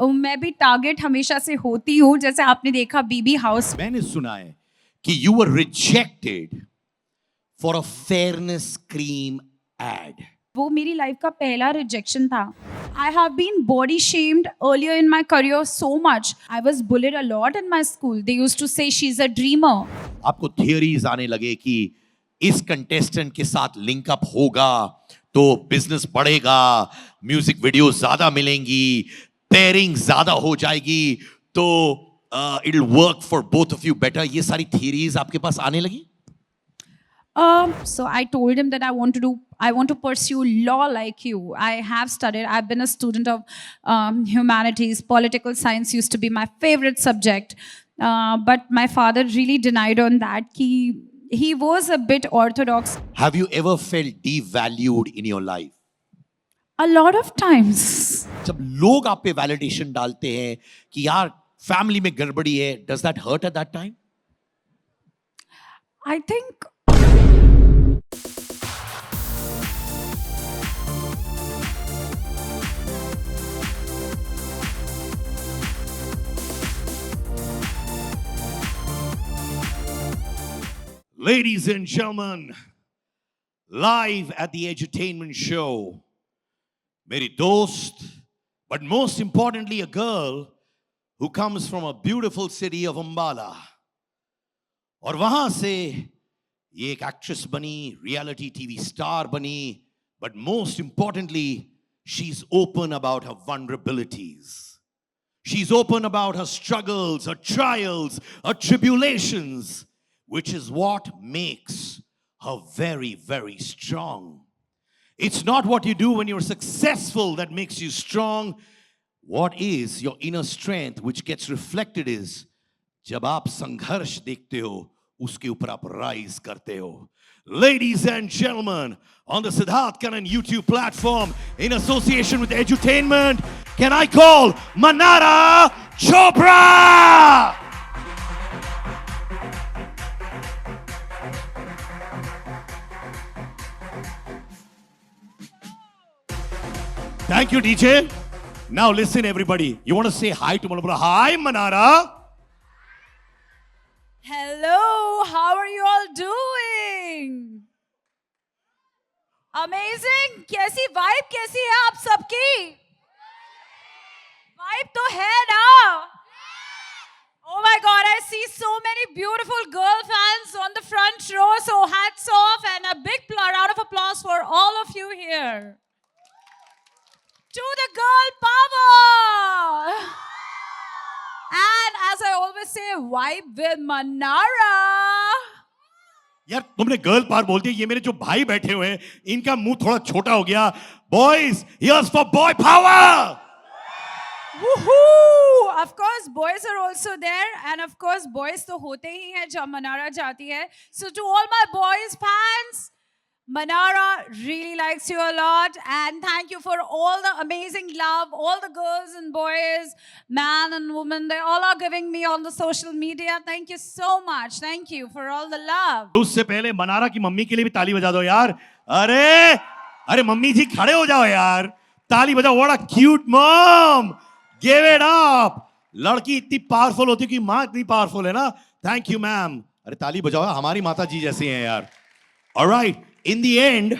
मैं भी टारगेट हमेशा से होती हूँ, जैसे आपने देखा बीबी हाउस। मैंने सुना है कि you were rejected for a fairness cream ad. वो मेरी लाइफ का पहला रिजेक्शन था। I have been body shamed earlier in my career so much. I was bullied a lot in my school. They used to say she is a dreamer. आपको theories आने लगे कि इस कंटेस्टेंट के साथ लिंकअप होगा तो बिजनेस बढ़ेगा, म्यूजिक वीडियो ज्यादा मिलेंगी, पेयरिंग ज्यादा हो जाएगी, तो it will work for both of you better. ये सारी थियरीज आपके पास आने लगी? So I told him that I want to pursue law like you. I have studied, I've been a student of humanities. Political science used to be my favorite subject. But my father really denied on that. He was a bit orthodox. Have you ever felt devalued in your life? A lot of times. जब लोग आप पे validation डालते हैं कि यार family में गड़बड़ी है, does that hurt at that time? I think Ladies and gentlemen, live at the Edutainment Show, मेरी दोस्त, but most importantly a girl who comes from a beautiful city of Ambala. और वहां से ये एक एक्ट्रेस बनी, रियलिटी टीवी स्टार बनी, but most importantly, she's open about her vulnerabilities. She's open about her struggles, her trials, her tribulations, which is what makes her very, very strong. It's not what you do when you're successful that makes you strong. What is your inner strength which gets reflected is जब आप संघर्ष देखते हो उसके ऊपर आप rise करते हो. Ladies and gentlemen, on the Siddharth Kanan YouTube platform in association with Edutainment, can I call Manara Chopra? Thank you, DJ. Now listen, everybody. You want to say hi to Manara? Hi, Manara. hello, how are you all doing? Amazing. कैसी vibe कैसी है आप सबकी? Vibe तो है ना? Oh my God, I see so many beautiful girl fans on the front row. So hats off and a big round of applause for all of you here. To the girl power. And as I always say, vibe with Manara. यार तुमने girl पार बोल दिया. ये मेरे जो भाई बैठे हुए हैं इनका मुंह थोड़ा छोटा हो गया. Boys, here's for boy power. Woohoo! Of course, boys are also there, and of course, boys तो होते ही हैं जब Manara जाती है. So to all my boys fans, Manara really likes you a lot, and thank you for all the amazing love, all the girls and boys, man and woman, they all are giving me on the social media. Thank you so much. Thank you for all the love. उससे पहले मनारा की mummy के लिए भी ताली बजा दो यार. अरे मम्मी जी खड़े हो जाओ यार. ताली बजाओ. What a cute mom. Give it up. लड़की इतनी पावरफुल होती है कि माँ इतनी पावरफुल है ना. Thank you ma'am. अरे ताली बजाओ. हमारी माता जी जैसी हैं यार. All right. In the end,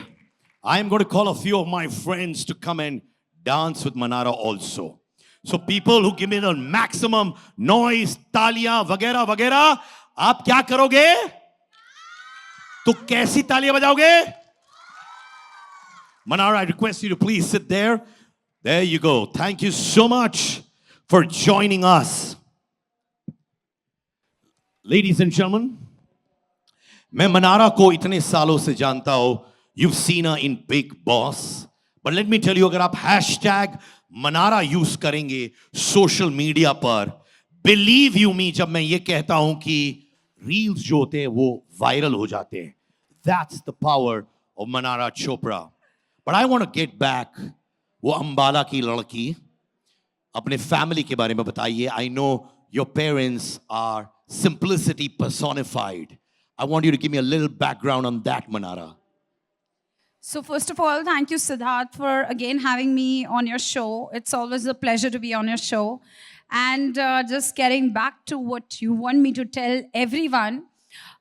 I am going to call a few of my friends to come and dance with Manara also. So people who give me the maximum noise, तालियां वगैरह वगैरह, आप क्या करोगे? तो कैसी तालियां बजाओगे? Manara, I request you to please sit there. There you go. Thank you so much for joining us. Ladies and gentlemen, मैं मनारा को इतने सालों से जानता हूं. You've seen her in Big Boss. But let me tell you, अगर आप hashtag Mannara use करेंगे सोशल मीडिया पर, बिलीव यू मी जब मैं ये कहता हूं कि रील्स जो होते हैं वो वायरल हो जाते हैं. That's the power of Manara Chopra. But I want to get back. वो अंबाला की लड़की, अपने फैमिली के बारे में बताइए. I know your parents are simplicity personified. I want you to give me a little background on that, Manara. So, first of all, thank you, Siddharth, for again having me on your show. It's always a pleasure to be on your show. And just getting back to what you want me to tell everyone,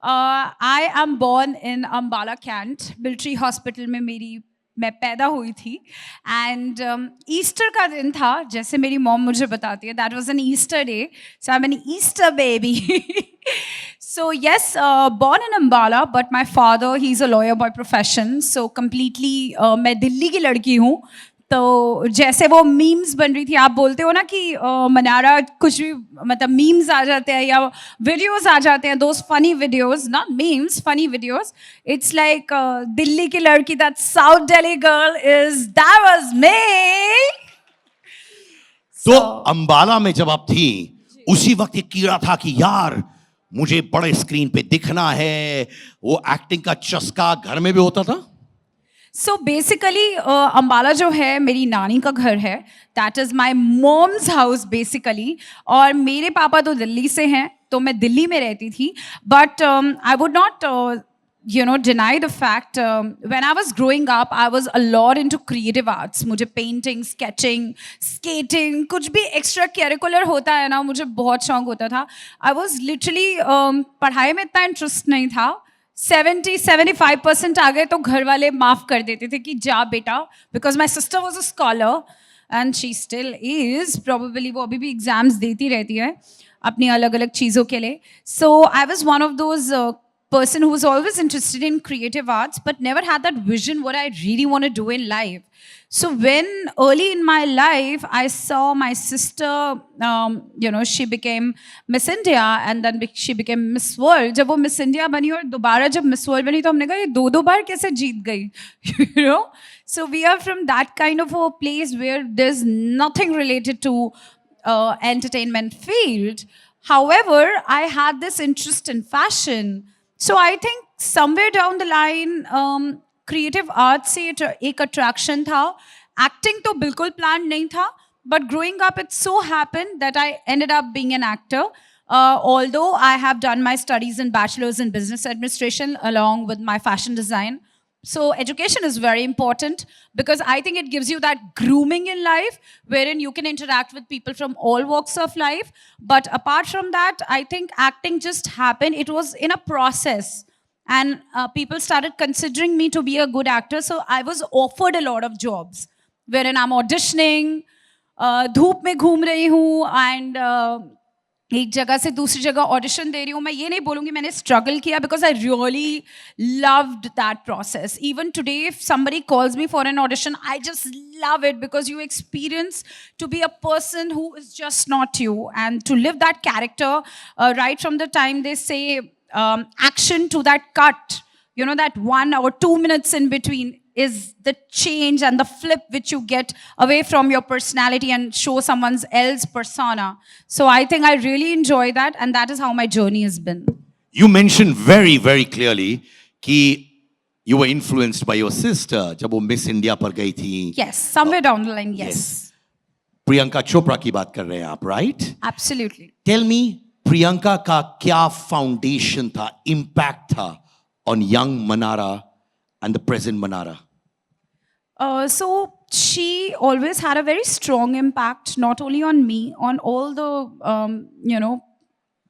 I am born in Ambala Kent, Military Hospital में मैं पैदा हुई थी and Easter का दिन था जैसे मेरी मॉम मुझे बताती है that was an Easter day so I am an Easter baby so yes born in Ambala but my father he's a lawyer by profession so completely मैं दिल्ली की लड़की हूँ तो जैसे वो मीम्स बन रही थी आप बोलते हो ना कि मनारा कुछ भी मतलब मीम्स आ जाते हैं या वीडियोस आ जाते हैं those funny videos not memes funny videos it's like Delhi की लड़की that south Delhi girl is that was me तो अंबाला में जब आप थी उसी वक्त ये कीड़ा था कि यार मुझे बड़े स्क्रीन पे दिखना है वो एक्टिंग का चस्का घर में भी होता था सो बेसिकली अम्बाला जो है मेरी नानी का घर है that is my mom's house basically और मेरे पापा तो दिल्ली से हैं तो मैं दिल्ली में रहती थी but I would not deny the fact when I was growing up I was a lot into creative arts मुझे painting sketching skating कुछ भी extra curricular होता है ना मुझे बहुत शौक होता था I was literally पढ़ाई में इतना इंटरेस्ट नहीं था 70-75% आ गए तो घर वाले माफ़ कर देते थे कि जा बेटा because my sister was a scholar and she still is probably वो अभी भी एग्जाम्स देती रहती है अपनी अलग अलग चीज़ों के लिए so I was one of those person who was always interested in creative arts but never had that vision what I really want to do in life. So when early in my life I saw my sister, she became Miss India and then she became Miss World. जब वो Miss India बनी और दोबारा जब Miss World बनी तो हमने कहा ये दो बार कैसे जीत गई, So we are from that kind of a place where there's nothing related to entertainment field. However, I had this interest in fashion. So I think somewhere down the line, creative arts से एक attraction था. Acting तो बिल्कुल planned नहीं था. But growing up, it so happened that I ended up being an actor. Although I have done my studies in bachelor's in business administration along with my fashion design. So education is very important because I think it gives you that grooming in life wherein you can interact with people from all walks of life. But apart from that, I think acting just happened. It was in a process. And people started considering me to be a good actor. So I was offered a lot of jobs wherein I'm auditioning, धूप में घूम रही हूँ and एक जगह से दूसरी जगह ऑडिशन दे रही हूँ मैं ये नहीं बोलूँगी मैंने स्ट्रगल किया because I really loved that process even today if somebody calls me for an audition I just love it because you experience to be a person who is just not you and to live that character right from the time they say action to that cut, that 1 or 2 minutes in between is the change and the flip which you get away from your personality and show someone else's persona. So I think I really enjoy that and that is how my journey has been. You mentioned very, very clearly कि you were influenced by your sister जब वो Miss India पर गई थी. Yes, somewhere down the line, yes. Priyanka Chopra की बात कर रहे हैं आप, right? Absolutely. Tell me, Priyanka का क्या foundation था, impact था on young Manara and the present Manara? So she always had a very strong impact, not only on me, on all the,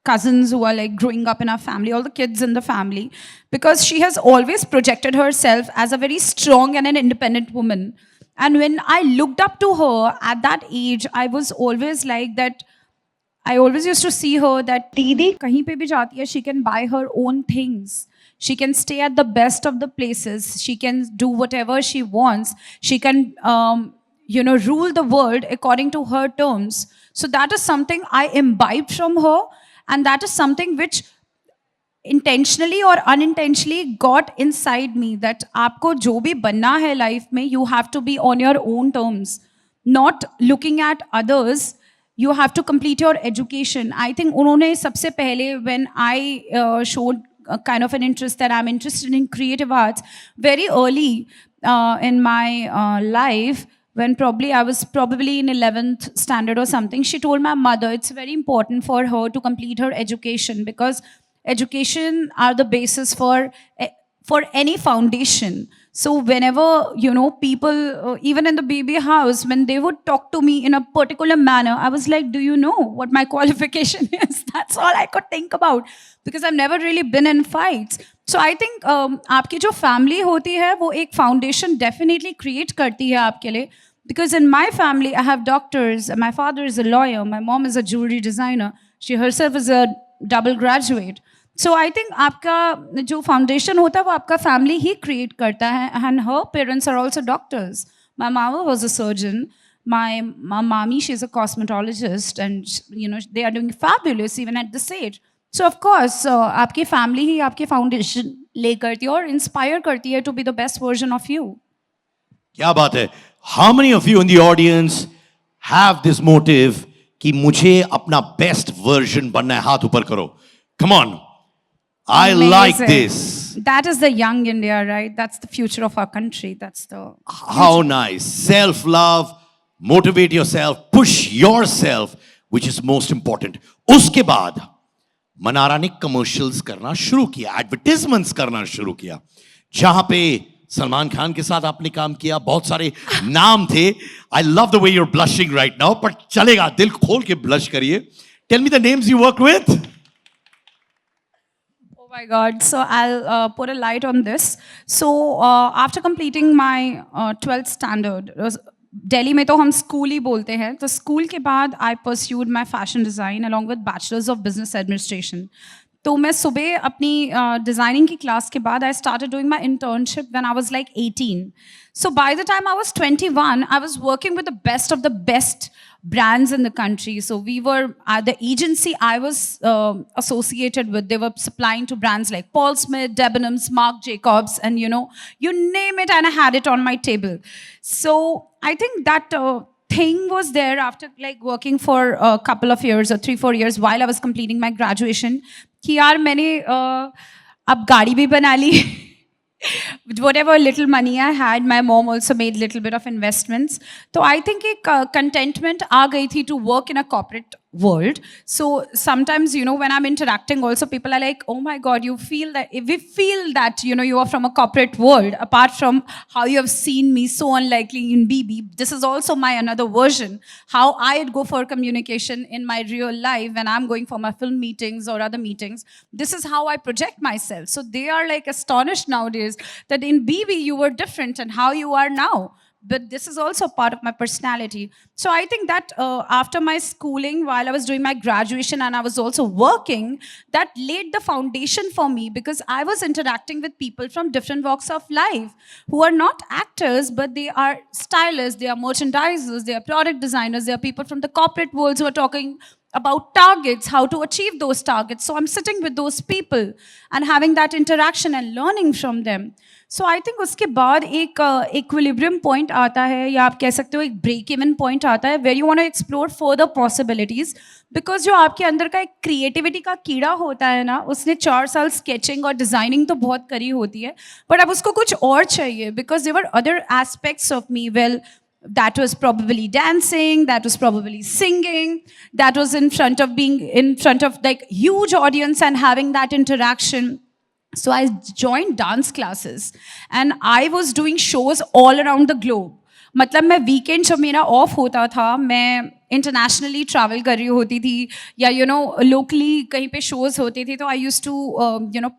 cousins who are like growing up in our family, all the kids in the family, because she has always projected herself as a very strong and an independent woman. And when I looked up to her at that age, I was always like that. I always used to see her that Didi kahin pe bhi jati hai, she can buy her own things. She can stay at the best of the places. She can do whatever she wants. She can, rule the world according to her terms. So that is something I imbibed from her. And that is something which intentionally or unintentionally got inside me that aapko jo bhi banna hai life mein, you have to be on your own terms. Not looking at others. You have to complete your education. I think unhone sabse pehle when I showed kind of an interest that I'm interested in creative arts very early in my life, when probably I was probably in 11th standard or something, she told my mother it's very important for her to complete her education because education are the basis for any foundation. So whenever, people, even in the baby house, when they would talk to me in a particular manner, I was like, do you know what my qualification is? That's all I could think about, because I've never really been in fights. So I think आपकी जो family होती है वो एक foundation definitely create करती है आपके लिए. Because in my family, I have doctors. My father is a lawyer. My mom is a jewelry designer. She herself is a double graduate. So I think आपका जो foundation होता है वो आपका family ही create करता है. And her parents are also doctors. My mama was a surgeon. My mommy, she's a cosmetologist, and they are doing fabulous even at this age. So of course, आपकी family ही आपकी foundation lay करती है और inspire करती है to be the best version of you. क्या बात है. How many of you in the audience have this motive कि मुझे अपना best version बनना है? हाथ ऊपर करो. Come on. I like Amazing. this. That is the young India, right? That's the future of our country. That's the. How nice. Self love, motivate yourself, push yourself, which is most important. उसके बाद मनारा ने commercials करना शुरू किया, advertisements करना शुरू किया, जहां पे सलमान खान के साथ आपने काम किया, बहुत सारे नाम थे. I love the way you're blushing right now, पर चलेगा, दिल खोल के ब्लश करिए. Tell me the names you work with. Oh my God. So I'll put a light on this. So after completing my 12th standard, Delhi में तो हम school ही बोलते हैं. तो school के बाद I pursued my fashion design along with bachelor's of business administration. तो मैं सुबह अपनी designing की class के बाद I started doing my internship when I was like 18. So by the time I was 21, I was working with the best brands in the country. So we were the agency I was associated with. They were supplying to brands like Paul Smith, Debenhams, Marc Jacobs, and you name it, and I had it on my table. So I think that thing was there after like working for a couple of years or 3-4 years while I was completing my graduation. कि यार मैंने अब गाड़ी भी बना ली. With whatever little money I had, my mom also made little bit of investments. So I think एक contentment आ गई थी to work in a corporate world. So sometimes, when I'm interacting also, people are like, oh my God, we feel that, you are from a corporate world. Apart from how you have seen me so unlikely in BB, this is also my another version. How I'd go for communication in my real life when I'm going for my film meetings or other meetings. This is how I project myself. So they are like astonished nowadays that in BB you were different and how you are now. But this is also part of my personality. So I think that after my schooling, while I was doing my graduation and I was also working, that laid the foundation for me, because I was interacting with people from different walks of life who are not actors, but they are stylists, they are merchandisers, they are product designers, they are people from the corporate worlds who are talking about targets, how to achieve those targets. So I'm sitting with those people and having that interaction and learning from them. So I think उसके बाद एक equilibrium point आता है, या आप कह सकते हो एक break even point आता है, where you want to explore further possibilities, because जो आपके अंदर का एक creativity का कीड़ा होता है ना, उसने 4 साल sketching और designing तो बहुत करी होती है, but अब उसको कुछ और चाहिए, because there were other aspects of me. Well, that was probably dancing, that was probably singing, that was being in front of like huge audience and having that interaction. So I joined dance classes and I was doing shows all around the globe. मतलब मैं weekend जब मेरा of होता था, मैं internationally travel कर रही होती थी, या लोकली कहीं पे शोज होते थे, तो I used to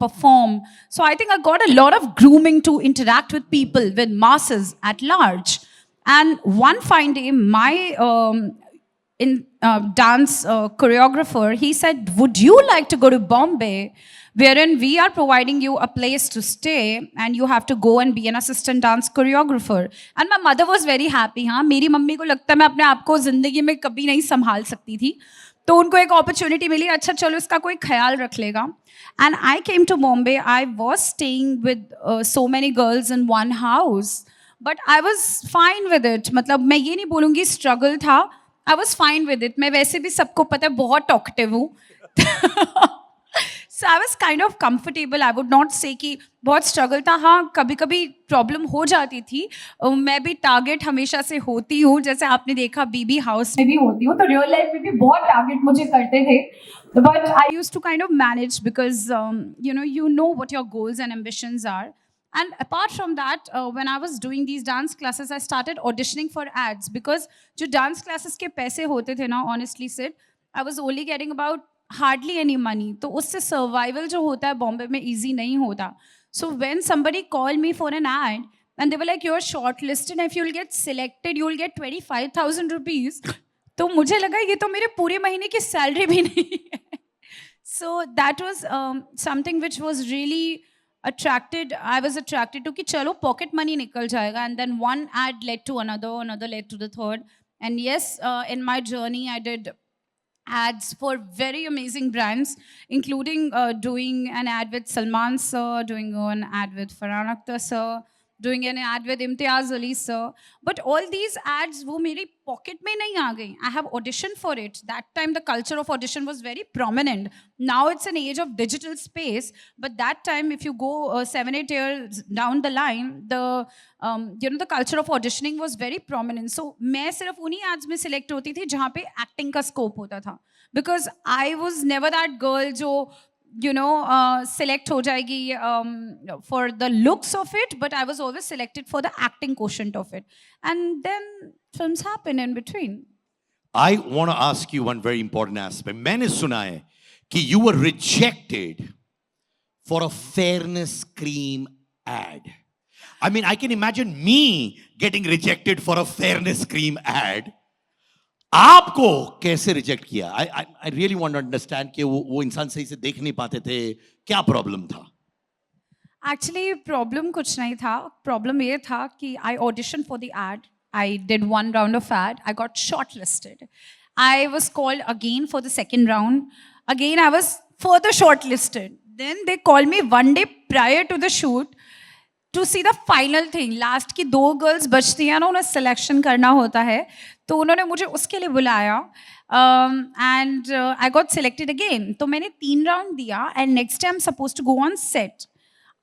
perform. So I think I got a lot of grooming to interact with people, with masses at large. And one fine day, my dance choreographer, he said, would you like to go to Bombay, wherein we are providing you a place to stay and you have to go and be an assistant dance choreographer. And my mother was very happy. हाँ, मेरी mummy को लगता है मैं अपने आप को जिंदगी में कभी नहीं संभाल सकती थी, तो उनको एक अपॉर्चुनिटी मिली, अच्छा चलो इसका कोई ख्याल रख लेगा. And I came to Bombay. I was staying with so many girls in one house. But I was fine with it. मतलब मैं ये नहीं बोलूँगी struggle था. I was fine with it. मैं वैसे भी सबको पता है बहुत talkative हूँ. So I was kind of comfortable. I would not say कि बहुत struggle था. हाँ, कभी-कभी problem हो जाती थी. मैं भी target हमेशा से होती हूँ. जैसे आपने देखा BB House में भी होती हूँ, तो real life में भी बहुत target मुझे करते थे. But I used to kind of manage because you know what your goals and ambitions are. And apart from that, when I was doing these dance classes, I started auditioning for ads because जो dance classes के पैसे होते थे ना, honestly said, I was only getting about hardly any money. तो उससे survival जो होता है बॉम्बे में easy नहीं होता. So when somebody called me for an ad and they were like, you're shortlisted and if you'll get selected, you'll get 25,000 rupees. तो मुझे लगा ये तो मेरे पूरे महीने की सैलरी भी नहीं है. So that was something which was really I was attracted to कि चलो pocket money निकल जाएगा. And then one ad led to another led to the third. And yes, in my journey, I did ads for very amazing brands, including doing an ad with Salman sir, doing an ad with Farhan Akhtar sir, doing an ad with Imtiaz Ali sir. But all these ads, वो मेरी pocket में नहीं आ गई. I have auditioned for it. That time the culture of audition was very prominent. Now it's an age of digital space. But that time, if you go 7-8 years down the line, the the culture of auditioning was very prominent. So मैं सिर्फ उन्हीं ads में select होती थी जहाँ पे acting का scope होता था. Because I was never that girl जो select हो जाएगी for the looks of it, but I was always selected for the acting quotient of it. And then films happen in between. I want to ask you one very important aspect. मैंने सुना है कि you were rejected for a fairness cream ad. I mean, I can imagine me getting rejected for a fairness cream ad. आपको कैसे reject किया? I really want to understand कि वो इंसान सही से देख नहीं पाते थे, क्या प्रॉब्लम था? Actually, problem कुछ नहीं था. Problem ये था कि I auditioned for the ad. I did one round of ad. I got shortlisted. I was called again for the second round. Again, I was further shortlisted. Then they called me one day prior to the shoot to see the final thing. Last की 2 girls बचती हैं ना, उन्हें selection करना होता है. तो उन्होंने मुझे उसके लिए बुलाया. And I got selected again. तो मैंने 3 round दिया and next time I'm supposed to go on set.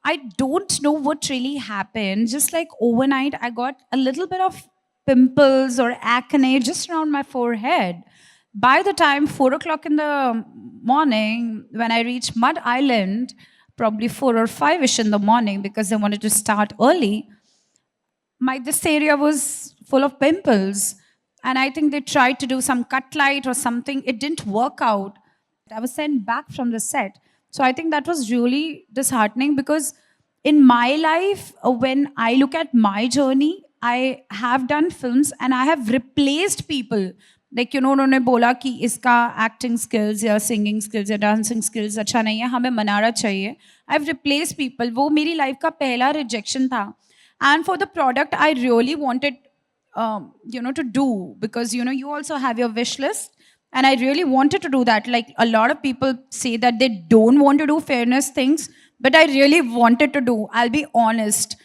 I don't know what really happened. Just like overnight, I got a little bit of pimples or acne just around my forehead. By the time 4 o'clock in the morning, when I reached Mud Island, probably 4 or 5-ish in the morning because they wanted to start early, this area was full of pimples. And I think they tried to do some cut light or something. It didn't work out. I was sent back from the set. So I think that was really disheartening because in my life, when I look at my journey, I have done films and I have replaced people. Like, उन्होंने बोला कि इसका acting skills या singing skills या dancing skills अच्छा नहीं है, हमें मनारा चाहिए. I've replaced people. वो मेरी life का पहला rejection था. And for the product, I really wanted, to do because, you also have your wish list. And I really wanted to do that. Like a lot of people say that they don't want to do fairness things, but I really wanted to do. I'll be honest.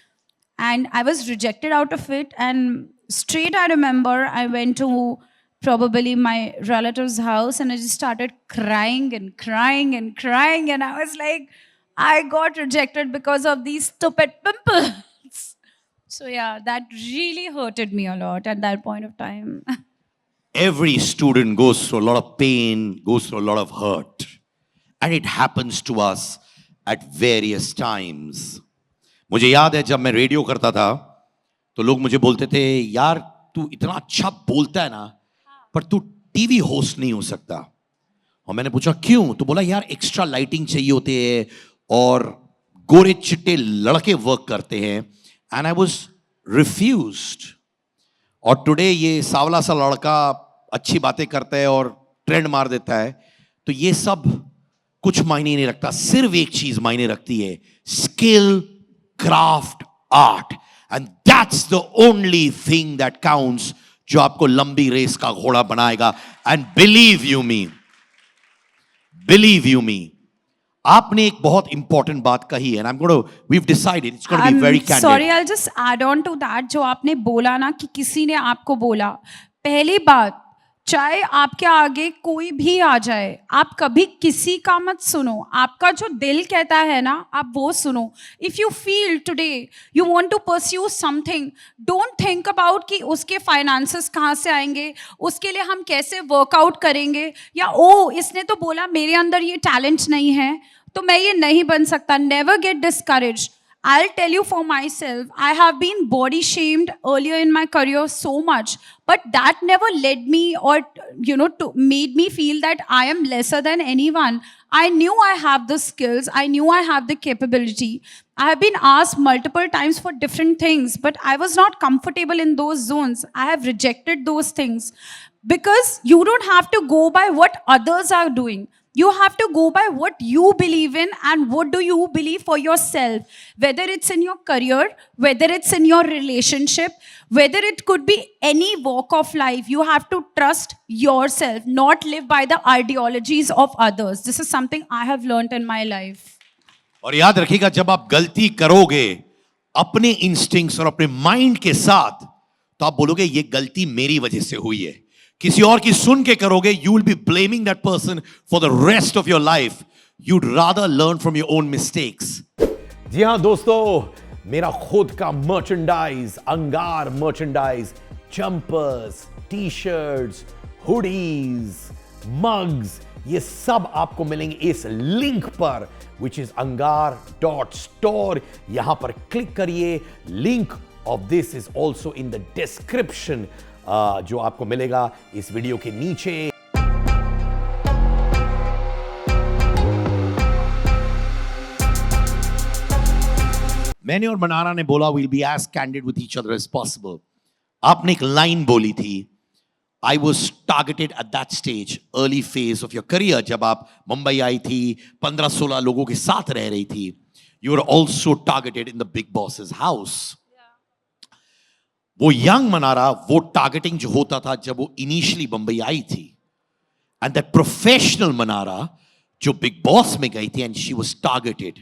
And I was rejected out of it. And straight I remember I went to probably my relative's house and I just started crying and crying and crying. And I was like, I got rejected because of these stupid pimples. So yeah, that really hurted me a lot at that point of time. Every student goes through a lot of pain, goes through a lot of hurt. And it happens to us at various times. मुझे याद है जब मैं radio करता था तो लोग मुझे बोलते थे यार तू इतना अच्छा बोलता है ना पर तू टीवी होस्ट नहीं हो सकता. और मैंने पूछा क्यों? तो बोला यार एक्स्ट्रा लाइटिंग चाहिए होती है और गोरे चिट्टे लड़के वर्क करते हैं. And I was refused. और टुडे ये सावला सा लड़का अच्छी बातें करता है और ट्रेंड मार देता है. तो ये सब कुछ मायने नहीं रखता. सिर्फ एक चीज मायने रखती है, skill, craft, art. And that's the only thing that counts जो आपको लंबी रेस का घोड़ा बनाएगा. एंड बिलीव यू मी, आपने एक बहुत इंपॉर्टेंट बात कही है. we've decided it's going to be very candid. Sorry, I'll just add on to that. जो आपने बोला ना कि किसी ने आपको बोला, पहली बात, चाहे आपके आगे कोई भी आ जाए, आप कभी किसी का मत सुनो. आपका जो दिल कहता है ना, आप वो सुनो. If you feel today you want to pursue something, don't think about कि उसके finances कहाँ से आएंगे, उसके लिए हम कैसे वर्कआउट करेंगे, या इसने तो बोला मेरे अंदर ये टैलेंट नहीं है तो मैं ये नहीं बन सकता. Never get discouraged. I'll tell you for myself, I have been body shamed earlier in my career so much, but that never led me or, to made me feel that I am lesser than anyone. I knew I have the skills. I knew I have the capability. I have been asked multiple times for different things, but I was not comfortable in those zones. I have rejected those things because you don't have to go by what others are doing. You have to go by what you believe in and what do you believe for yourself. Whether it's in your career, whether it's in your relationship, whether it could be any walk of life, you have to trust yourself, not live by the ideologies of others. This is something I have learned in my life. और याद रखिएगा, जब आप गलती करोगे अपने instincts और अपने माइंड के साथ, तो आप बोलोगे ये गलती मेरी वजह से हुई है. किसी और की सुन के करोगे, you will be blaming that person for the rest of your life. You'd rather learn from your own mistakes. जी हाँ दोस्तों, मेरा खुद का मर्चेंडाइज, अंगार merchandise, jumpers, T shirts, hoodies, mugs, ये सब आपको मिलेंगे इस लिंक पर which is angar.store. यहां पर क्लिक करिए. Link of this is also in the description, जो आपको मिलेगा इस वीडियो के नीचे. मैंने और मनारा ने बोला we'll be as candid with each other as possible. आपने एक लाइन बोली थी, I was targeted at that stage, early phase of your career, जब आप मुंबई आई थी, 15-16 लोगों के साथ रह रही थी. You were also targeted in the big boss's house. वो यंग मनारा, वो टारगेटिंग जो होता था जब वो इनिशियली मुंबई आई थी, एंड दैट प्रोफेशनल मनारा जो बिग बॉस में गई थी एंड शी वाज टारगेटेड,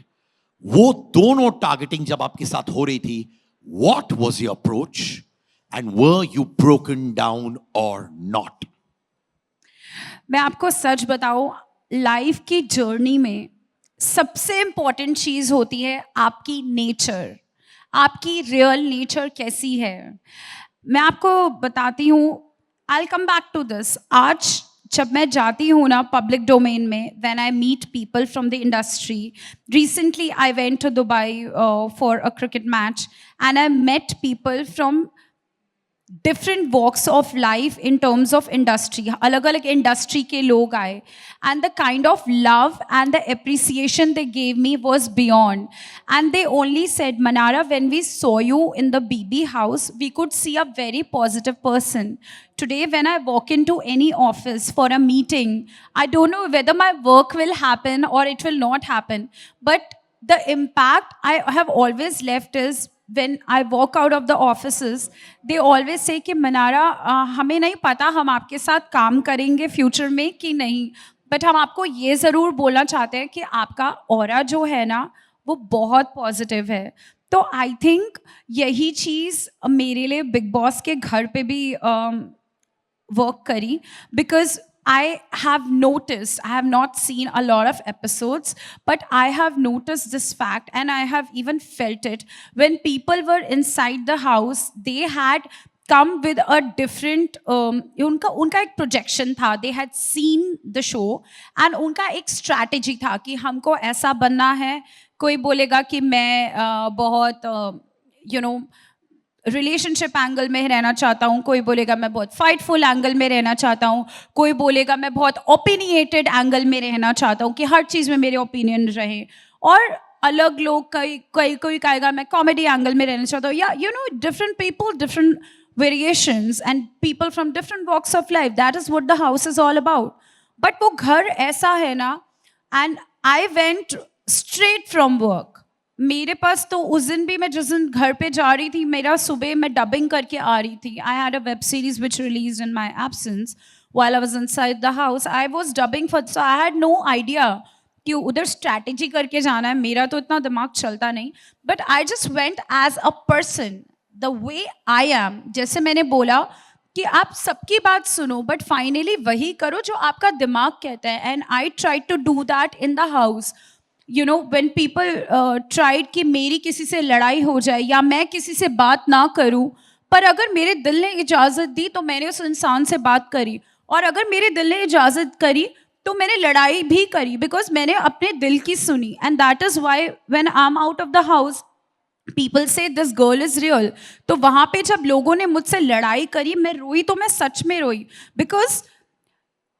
वो दोनों टारगेटिंग जब आपके साथ हो रही थी, what was your approach and were you broken down और नॉट? मैं आपको सच बताऊं, लाइफ की जर्नी में सबसे इंपॉर्टेंट चीज होती है आपकी नेचर. आपकी रियल नेचर कैसी है. मैं आपको बताती हूँ. I come back to this. आज जब मैं जाती हूँ ना पब्लिक डोमेन में, when I meet people from the industry, recently I went to Dubai for a cricket match and I met people from different walks of life in terms of industry. अलग अलग industry के लोग आए, and the kind of love and the appreciation they gave me was beyond. And they only said, Manara, when we saw you in the BB house, we could see a very positive person. Today, when I walk into any office for a meeting, I don't know whether my work will happen or it will not happen. But the impact I have always left is, when I walk out of the offices, they always say कि मनारा, हमें नहीं पता हम आपके साथ काम करेंगे future में कि नहीं, बट हम आपको ये ज़रूर बोलना चाहते हैं कि आपका ऑरा जो है ना वो बहुत पॉजिटिव है. तो आई थिंक यही चीज़ मेरे लिए बिग बॉस के घर पे भी वर्क करी, because I have noticed, I have not seen a lot of episodes, but I have noticed this fact and I have even felt it. When people were inside the house, they had come with a different, उनका एक projection था. They had seen the show and उनका एक strategy था कि हमको ऐसा बनना है. कोई बोलेगा कि मैं बहुत, रिलेशनशिप एंगल में रहना चाहता हूँ, कोई बोलेगा मैं बहुत फाइटफुल एंगल में रहना चाहता हूँ, कोई बोलेगा मैं बहुत ओपिनिएटेड एंगल में रहना चाहता हूँ कि हर चीज़ में मेरे ओपिनियन रहे, और अलग लोग कोई कहेगा मैं कॉमेडी एंगल में रहना चाहता हूँ. या different people, different variations and people from different walks of life. That is what the house is all about. But वो घर ऐसा है ना, and I went straight from work. मेरे पास तो उस दिन भी, मैं जिस दिन घर पे जा रही थी, मेरा सुबह मैं डबिंग करके आ रही थी. I had a web series which release in my absence while I was inside the house. I was dubbing for, so I had no idea कि उधर स्ट्रैटेजी करके जाना है. मेरा तो इतना दिमाग चलता नहीं, but I just went as a person the way I am. जैसे मैंने बोला कि आप सबकी बात सुनो, बट फाइनली वही करो जो आपका दिमाग कहता है. And I try to do that in the house. when people tried कि मेरी किसी से लड़ाई हो जाए या मैं किसी से बात ना करूं, पर अगर मेरे दिल ने इजाज़त दी तो मैंने उस इंसान से बात करी, और अगर मेरे दिल ने इजाज़त करी तो मैंने लड़ाई भी करी, बिकॉज मैंने अपने दिल की सुनी. And that is why when I am out of the house, people से दिस गर्ल इज रियल. तो वहाँ पे जब लोगों ने मुझसे लड़ाई करी, मैं रोई तो मैं सच में रोई. Because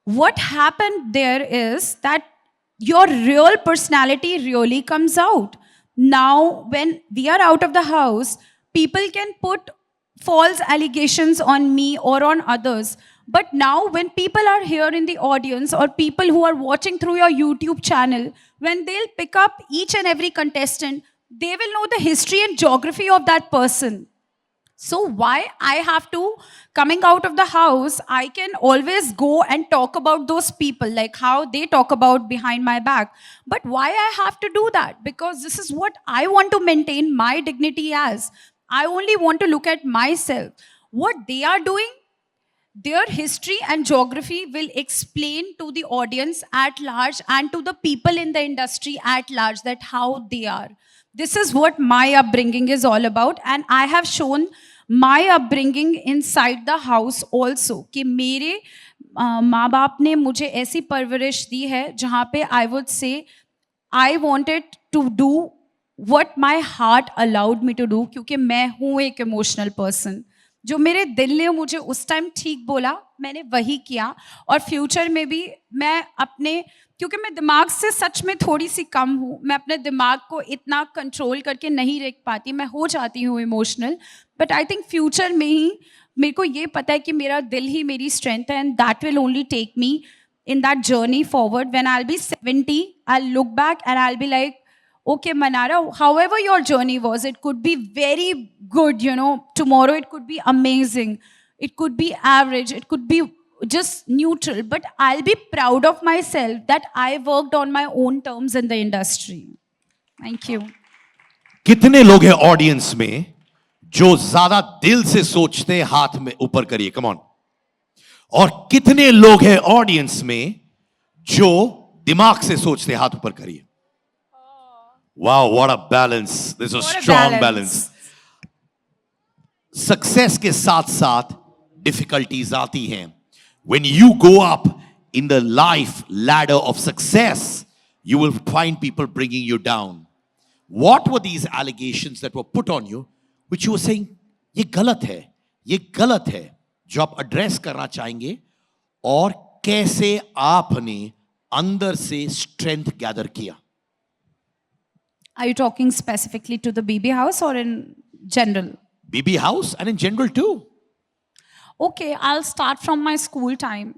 what happened there is that your real personality really comes out. Now, when we are out of the house, people can put false allegations on me or on others. But now, when people are here in the audience or people who are watching through your YouTube channel, when they'll pick up each and every contestant, they will know the history and geography of that person. So why I have to, coming out of the house, I can always go and talk about those people, like how they talk about behind my back. But why I have to do that? Because this is what I want to maintain my dignity as. I only want to look at myself. What they are doing, their history and geography will explain to the audience at large and to the people in the industry at large that how they are. This is what my upbringing is all about, and I have shown my upbringing inside the house also कि मेरे माँ बाप ने मुझे ऐसी परवरिश दी है जहाँ पे I would say I wanted to do what my heart allowed me to do, क्योंकि मैं हूँ एक इमोशनल पर्सन. जो मेरे दिल ने मुझे उस टाइम ठीक बोला, मैंने वही किया. और फ्यूचर में भी मैं अपने, क्योंकि मैं दिमाग से सच में थोड़ी सी कम हूँ, मैं अपने दिमाग को इतना कंट्रोल करके नहीं रख पाती, मैं हो जाती हूँ emotional. But I think future में ही मेरे को ये पता है कि मेरा दिल ही मेरी स्ट्रेंथ है, and that will only take me in that journey forward. When I'll be 70, I'll look back and I'll be like, okay, Manara, however your journey was, it could be very good, you know, tomorrow it could be amazing, it could be average, it could be just neutral, but I'll be proud of myself that I worked on my own terms in the industry. Thank you. कितने लोग हैं audience में जो ज्यादा दिल से सोचते हैं? हाथ में ऊपर करिए, कम ऑन. और कितने लोग हैं ऑडियंस में जो दिमाग से सोचते हैं? हाथ ऊपर करिए. Wow, what a balance. This is a strong balance. Success के साथ साथ डिफिकल्टीज आती हैं. When you go up in the life ladder of success, you will find people bringing you down. What were these allegations that were put on you, which you were saying, ये गलत है, ये गलत है, जो आप एड्रेस करना चाहेंगे? और कैसे आपने अंदर से स्ट्रेंथ गैदर किया? Are you talking specifically to the BB house or in general? BB house and in general too. Okay, I'll start from my school time.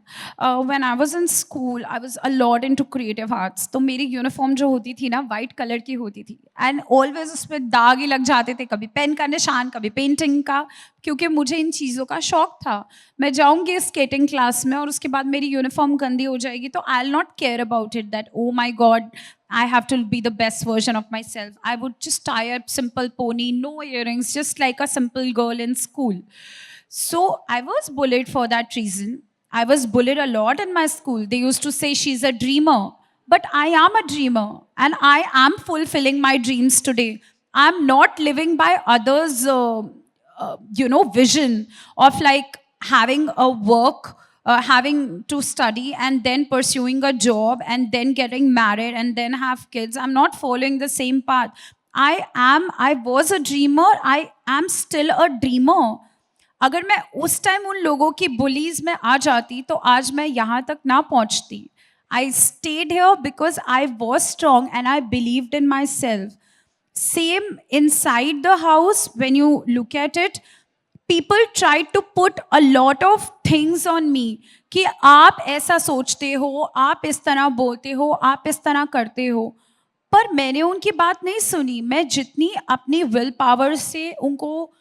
When I was in school, I was a lot into creative arts. तो मेरी uniform जो होती थी ना, white colour की होती थी, and always उस पर दाग ही लग जाते थे, कभी पेन का निशान, कभी पेंटिंग का, क्योंकि मुझे इन चीज़ों का शौक था. मैं जाऊँगी स्केटिंग क्लास में और उसके बाद मेरी यूनिफॉर्म गंदी हो जाएगी, तो I will not care about it that oh my God, I have to be the best version of myself. I would just tie a simple pony, no earrings, just like a simple girl in school. So I was bullied for that reason. I was bullied a lot in my school. They used to say she's a dreamer. But I am a dreamer. And I am fulfilling my dreams today. I'm not living by others' vision of like having a work, having to study and then pursuing a job and then getting married and then have kids. I'm not following the same path. I was a dreamer. I am still a dreamer. अगर मैं उस time उन लोगों की bullies में आ जाती तो आज मैं यहाँ तक ना पहुँचती. I stayed here because I was strong and I believed in myself. Same inside the house, when you look at it, people tried to put a lot of things on me कि आप ऐसा सोचते हो, आप इस तरह बोलते हो, आप इस तरह करते हो. पर मैंने उनकी बात नहीं सुनी. मैं जितनी अपनी विल पावर से उनको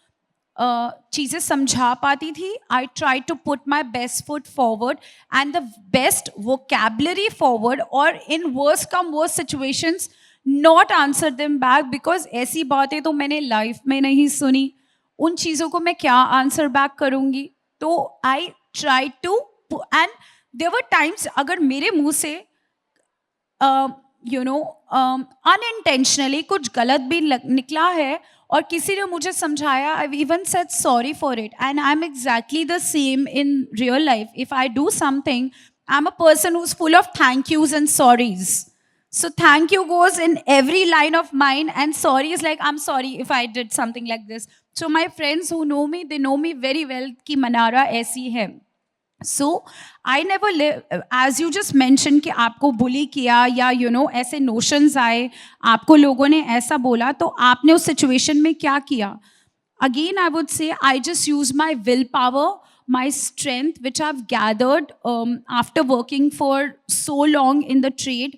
चीज़ें समझा पाती थी, I try to put my best foot forward and the best vocabulary forward, और in worse come worse situations not answer them back, because ऐसी बातें तो मैंने लाइफ में नहीं सुनी. उन चीज़ों को मैं क्या आंसर बैक करूँगी? तो I try to, and there were times अगर मेरे मुंह से अनइंटेंशनली कुछ गलत भी निकला है और किसी ने मुझे समझाया, I even said sorry for it. And I am exactly the same in real life. If I do something, I am a person who is full of thank use and sorries. So thank you goes in every line of mine, and sorry is like I'm sorry if I did something like this. So my friends who know me, they know me very well कि मनारा ऐसी है. So I never live, as you just mentioned कि आपको bully किया या ऐसे notions आए, आपको लोगों ने ऐसा बोला, तो आपने उस situation में क्या किया? Again, I would say I just use my willpower, my strength, which I've gathered after working for so long in the trade,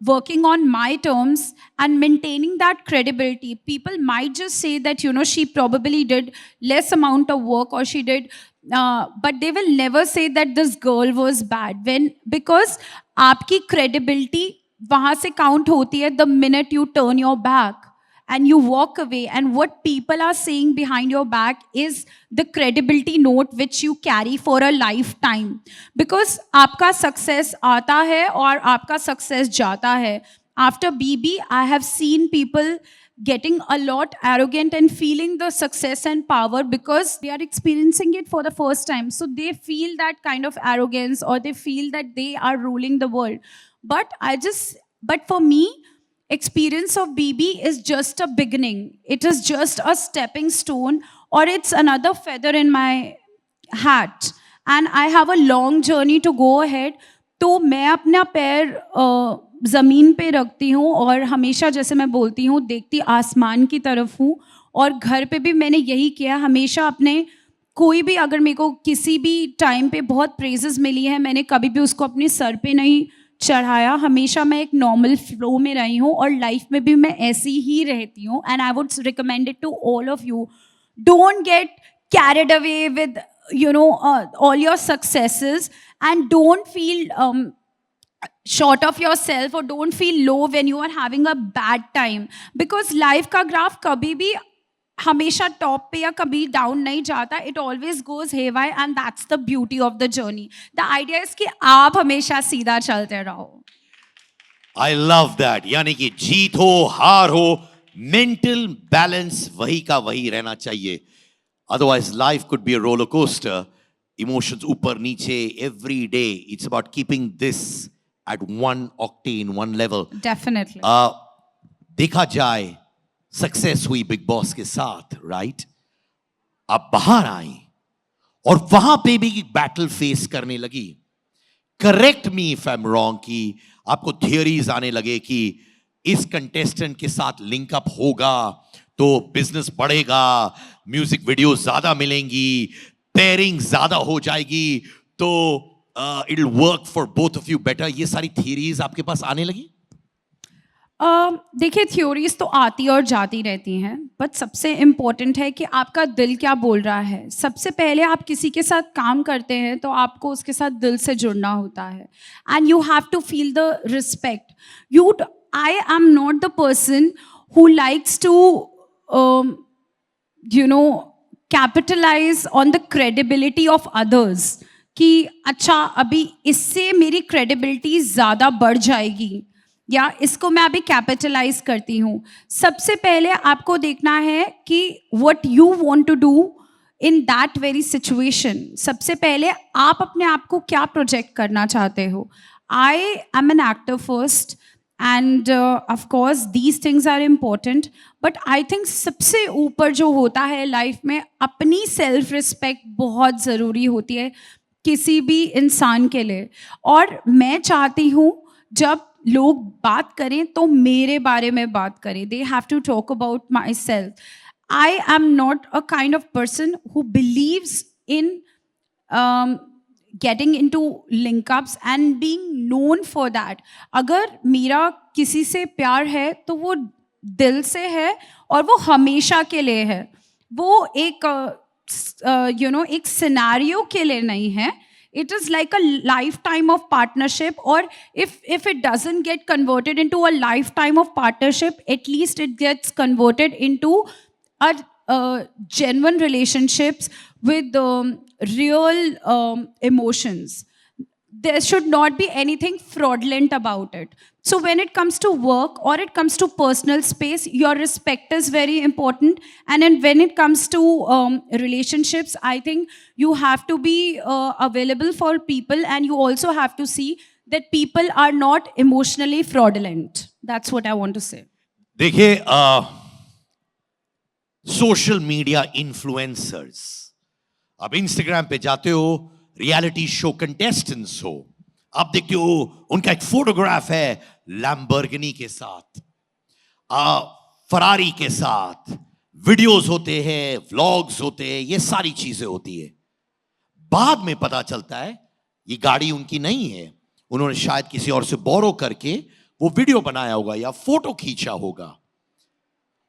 working on my terms and maintaining that credibility. People might just say that, she probably did less amount of work or she did, but they will never say that this girl was bad. Because आपकी credibility वहाँ से count होती है the minute you turn your back and you walk away, and what people are saying behind your back is the credibility note which you carry for a lifetime. Because आपका success आता है और आपका success जाता है. After BB, I have seen people getting a lot arrogant and feeling the success and power because they are experiencing it for the first time. So they feel that kind of arrogance, or they feel that they are ruling the world. But for me, experience of BB is just a beginning. It is just a stepping stone, or it's another feather in my hat. And I have a long journey to go ahead. तो मैं अपना पैर ज़मीन पे रखती हूँ और हमेशा, जैसे मैं बोलती हूँ, देखती आसमान की तरफ हूँ. और घर पे भी मैंने यही किया, हमेशा अपने कोई भी अगर मेरे को किसी भी टाइम पे बहुत प्रेजेस मिली है, मैंने कभी भी उसको अपने सर पे नहीं चढ़ाया. हमेशा मैं एक नॉर्मल फ्लो में रही हूँ और लाइफ में भी मैं ऐसी ही रहती हूँ. And I would recommend it to all of you, don't get carried away with all your successes, and don't feel short of yourself, or don't feel low when you are having a bad time, because life का graph कभी भी हमेशा top पे या कभी down नहीं जाता. It always goes haywire, and that's the beauty of the journey. The idea is कि आप हमेशा सीधा चलते रहो. I love that. यानी कि जीत हो हार हो, मेंटल बैलेंस वही का वही रहना चाहिए. Otherwise, life could be a roller coaster. Emotions ऊपर नीचे every day. It's about keeping this at one octane, one level. Definitely. देखा जाए, सक्सेस हुई बिग बॉस के साथ, राइट? आप बाहर आई और वहां पे भी बैटल फेस करने लगी. Correct me if I am wrong, कि आपको थियरीज आने लगे कि इस कंटेस्टेंट के साथ लिंकअप होगा तो बिजनेस बढ़ेगा, म्यूजिक वीडियो ज्यादा मिलेंगी, पेयरिंग ज्यादा हो जाएगी, तो it will work for both of you better. ये सारी थियरीज आपके पास आने लगी? देखिए, थ्योरीज तो आती और जाती रहती हैं, बट सबसे इम्पोर्टेंट है कि आपका दिल क्या बोल रहा है. सबसे पहले आप किसी के साथ काम करते हैं तो आपको उसके साथ दिल से जुड़ना होता है, and you have to feel the respect. I am not the person who likes to capitalise on the credibility of others, कि अच्छा अभी इससे मेरी क्रेडिबिलिटी ज़्यादा बढ़ जाएगी या इसको मैं अभी कैपिटलाइज करती हूँ. सबसे पहले आपको देखना है कि what you want to do in that very situation. सबसे पहले आप अपने आप को क्या प्रोजेक्ट करना चाहते हो. I am an actor first, and of course these things are important, but I think सबसे ऊपर जो होता है लाइफ में, अपनी सेल्फ रिस्पेक्ट बहुत ज़रूरी होती है किसी भी इंसान के लिए. और मैं चाहती हूँ जब लोग बात करें तो मेरे बारे में बात करें. They have to talk about myself. I am not a kind of person who believes in getting into linkups and being known for that. अगर मेरा किसी से प्यार है तो वो दिल से है और वो हमेशा के लिए है. वो एक एक सिनेरियो के लिए नहीं है. It is like a lifetime of partnership, or if it doesn't get converted into a lifetime of partnership, at least it gets converted into a genuine relationships with real emotions. there should not be anything fraudulent about it. So when it comes to work or it comes to personal space, your respect is very important. And then when it comes to relationships, I think you have to be available for people, and you also have to see that people are not emotionally fraudulent. That's what I want to say. देखिए social media influencers, आप Instagram पे जाते हो, reality show contestants हो, आप देखते हो उनका एक फोटोग्राफ है लैम्बोर्गिनी के साथ, फरारी के साथ, वीडियोस होते हैं, व्लॉग्स होते हैं, ये सारी चीजें होती है। बाद में पता चलता है ये गाड़ी उनकी नहीं है, उन्होंने शायद किसी और से बोरो करके वो वीडियो बनाया होगा या फोटो खींचा होगा।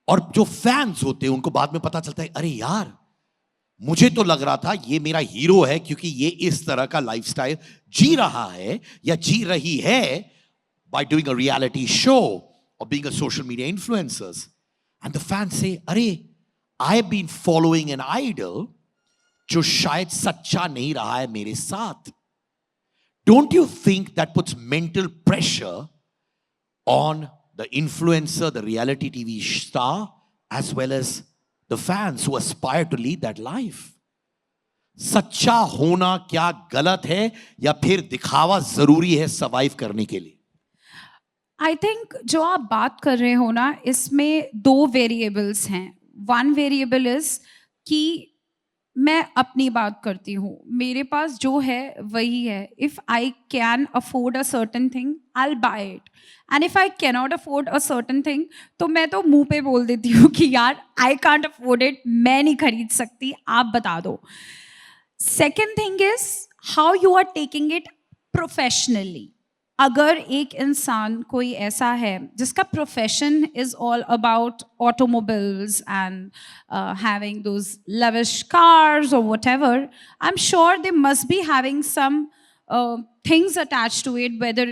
और जो फैंस होते हैं उनको बाद में पता चलता है, अरे यार मुझे तो लग रहा था ये मेरा हीरो है क्योंकि ये इस तरह का लाइफस्टाइल जी रहा है या जी रही है by doing a reality show और being a social media influencers. And the fans से, अरे I have been following an idol जो शायद सच्चा नहीं रहा है मेरे साथ। Don't you think that puts mental pressure on the influencer, the reality TV star, as well as the fans who aspire to lead that life? सच्चा होना क्या गलत है या फिर दिखावा जरूरी है सर्वाइव करने के लिए? आई थिंक जो आप बात कर रहे हो ना, इसमें दो वेरिएबल्स हैं. वन वेरिएबल इज कि मैं अपनी बात करती हूँ, मेरे पास जो है वही है. If I can afford a certain thing I will buy it, and if I can not afford a certain thing तो मैं तो मुंह पे बोल देती हूँ कि यार आई कांट अफोर्ड इट, मैं नहीं खरीद सकती, आप बता दो. Second thing is how you are taking it professionally. अगर एक इंसान कोई ऐसा है जिसका profession is all about automobiles and having those lavish cars और whatever, I am sure they must be having some things attached to it, whether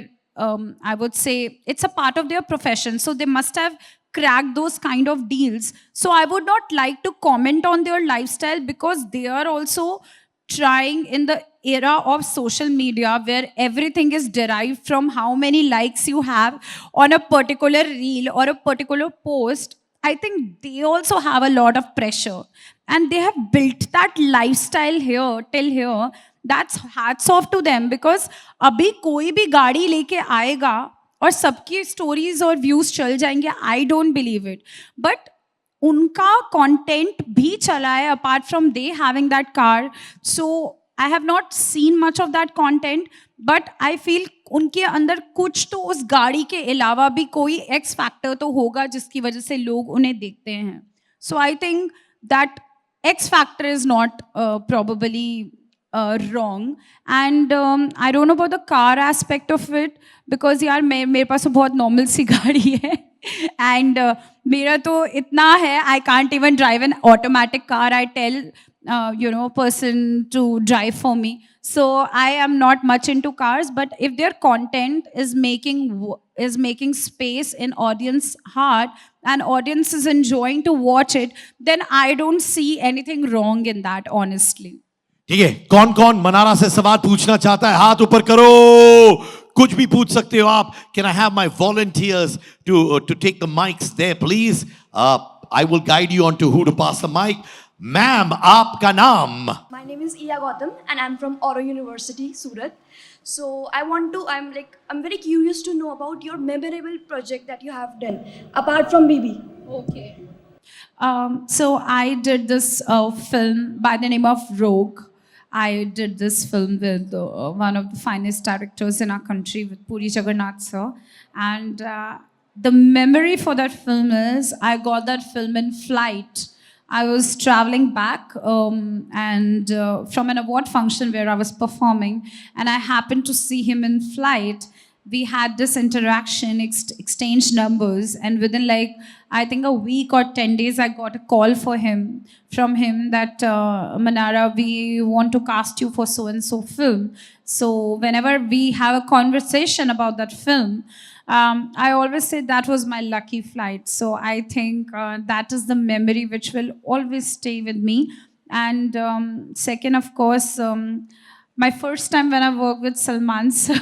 I would say it's a part of their profession, so they must have cracked those kind of deals. So I would not like to comment on their lifestyle because they are also trying in the era of social media where everything is derived from how many likes you have on a particular reel or a particular post. I think they also have a lot of pressure and they have built that lifestyle here till here. That's hats off to them, because अभी कोई भी गाड़ी लेके आएगा और सबकी stories और views चल जाएंगे, I don't believe it. But उनका कंटेंट भी चला है apart from they having that car. So I have not seen much of that content, but I feel उनके अंदर कुछ तो उस गाड़ी के अलावा भी कोई एक्स फैक्टर तो होगा जिसकी वजह से लोग उन्हें देखते हैं. So I think that x factor is not probably wrong. And I don't know about the car aspect of it, because यार मेरे पास तो बहुत नॉर्मल सी गाड़ी है एंड मेरा तो इतना है, I can't even drive an automatic car. I tell person to drive for me. So I am not much into cars, but if their content is making space in audience heart and audience is enjoying to watch it, then I don't see anything wrong in that, honestly. ठीक है, कौन कौन मनारा से सवाल पूछना चाहता है? हाथ ऊपर करो, कुछ भी पूछ सकते हो आप. Can I have my volunteers to take the mics there please? I will guide you on to who to pass the mic. Ma'am, आपका नाम? My name is Iya Gautam and I'm from Oro University, Surat. So I'm very curious to know about your memorable project that you have done apart from BB. Okay. So I did this film by the name of Rogue. I did this film with one of the finest directors in our country, with Puri Jagannath sir. And the memory for that film is I got that film in flight. I was traveling back and from an award function where I was performing, and I happened to see him in flight. We had this interaction, exchanged numbers, and within I think a week or 10 days, I got a call from him that Manara, we want to cast you for so and so film. So whenever we have a conversation about that film, I always say that was my lucky flight. So I think that is the memory which will always stay with me. And second, of course, My first time when I worked with Salman sir,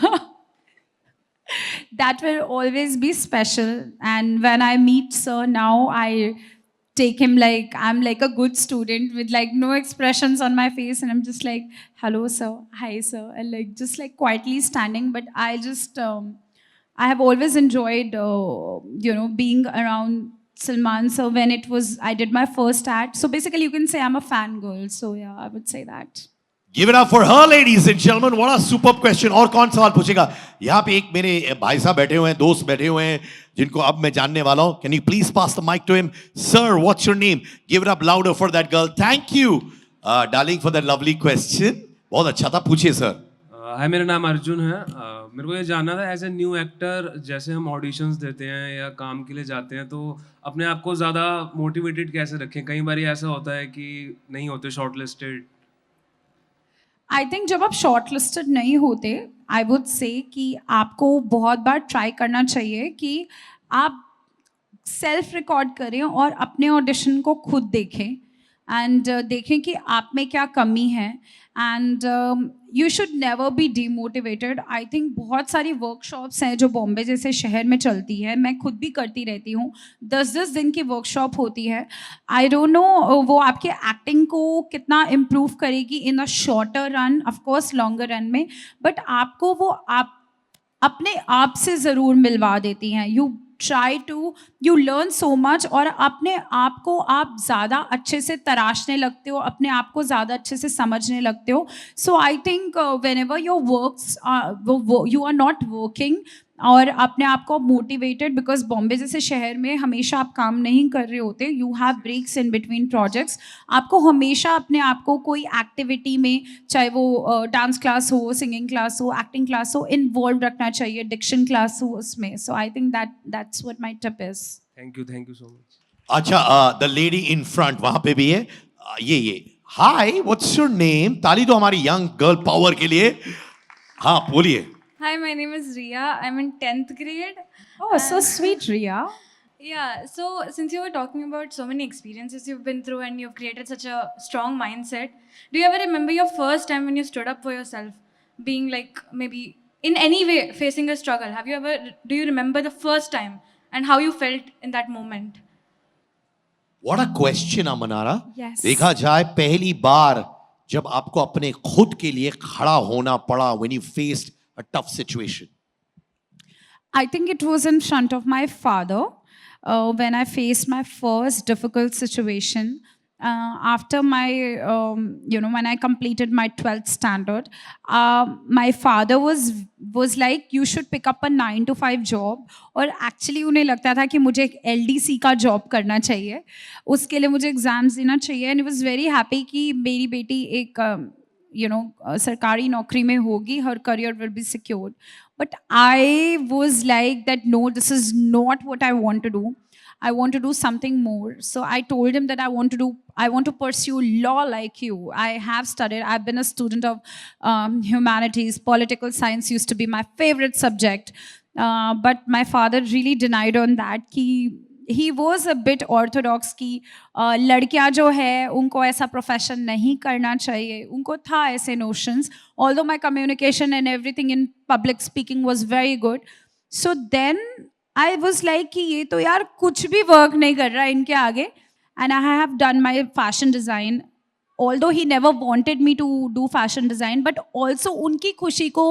that will always be special. And when I meet sir now, I take him like I'm like a good student with like no expressions on my face, and I'm just like, hello sir, hi sir, and like just like quietly standing. But I have always enjoyed, being around Salman sir when it was I did my first act. So basically, you can say I'm a fangirl. So yeah, I would say that. Give it up for her, ladies and gentlemen. What a superb question. और कौन सवाल पूछेगा? यहाँ पे एक मेरे भाई साहब बैठे हुए हैं, दोस्त बैठे हुए हैं, जिनको अब मैं जानने वाला हूँ. Can you please pass the mic to him? Sir, what's your name? Give it up louder for that girl. Thank you, darling, for that lovely question. बहुत अच्छा था. पूछिए sir. हाय, मेरा नाम अर्जुन है. मेरे को ये जानना था, एज ए न्यू एक्टर जैसे हम ऑडिशंस देते हैं या काम के लिए जाते हैं, तो अपने आप को ज़्यादा मोटिवेटेड कैसे रखें? कई बार ऐसा होता है कि नहीं होते शॉर्टलिस्टेड. आई थिंक जब आप शॉर्ट लिस्टेड नहीं होते, आई वुड से कि आपको बहुत बार ट्राई करना चाहिए कि आप सेल्फ रिकॉर्ड करें और अपने ऑडिशन को खुद देखें एंड देखें कि आप में क्या कमी है. And you should never be demotivated. I think बहुत सारी वर्कशॉप्स हैं जो बॉम्बे जैसे शहर में चलती है. मैं खुद भी करती रहती हूँ. 10-10 दिन की वर्कशॉप होती है. आई डोंट नो वो आपके एक्टिंग को कितना इम्प्रूव करेगी in a shorter run, of course longer run में, बट आपको वो आप अपने आप से ज़रूर मिलवा देती हैं. यू लर्न सो मच और अपने आप को आप ज़्यादा अच्छे से तराशने लगते हो, अपने आप को ज़्यादा अच्छे से समझने लगते हो. So I think whenever your works you are not working और अपने आप को मोटिवेटेड, बिकॉज बॉम्बे जैसे शहर में हमेशा आप काम नहीं कर रहे होते. You have breaks in between projects. आपको हमेशा अपने आप को कोई एक्टिविटी में, चाहे वो डांस क्लास हो, सिंगिंग क्लास हो, एक्टिंग क्लास हो, इन्वॉल्व रखना चाहिए, डिक्शन क्लास हो उसमें. So I think that's what my tip is. Thank you so much. अच्छा, द लेडी इन फ्रंट वहां पे भी है. ये हाय, व्हाट्स योर नेम? ताली दो हमारी यंग गर्ल पावर के लिए. हाँ, बोलिए. Hi, my name is Riya. I'm in 10th grade. Oh, so sweet, Riya. Yeah, so since you were talking about so many experiences you've been through and you've created such a strong mindset, do you ever remember your first time when you stood up for yourself, being like maybe in any way facing a struggle? Do you remember the first time and how you felt in that moment? What a question, Manara. Yes. देखा जाए पहली बार जब आपको अपने खुद के लिए खड़ा होना पड़ा, when you faced a tough situation. I think it was in front of my father when I faced my first difficult situation. After my, when I completed my 12th standard, my father was like, you should pick up a 9 to 5 job. और actually उन्हें लगता था कि मुझे एक LDC का job करना चाहिए, उसके लिए मुझे exams देना चाहिए. And he was very happy कि मेरी बेटी एक सरकारी नौकरी में होगी, her career will be secured. But I was like that, no, this is not what I want to do. I want to do something more. So I told him that I want to pursue law like you. I have studied, I've been a student of humanities. Political science used to be my favorite subject. But my father really denied on that. He was a bit orthodox कि लड़कियां जो है उनको ऐसा profession नहीं करना चाहिए. उनको था ऐसे notions. Although my communication and everything in public speaking was very good. So then I was like कि ये तो यार कुछ भी work नहीं कर रहा इनके आगे. And I have done my fashion design. Although he never wanted me to do fashion design, but also उनकी खुशी को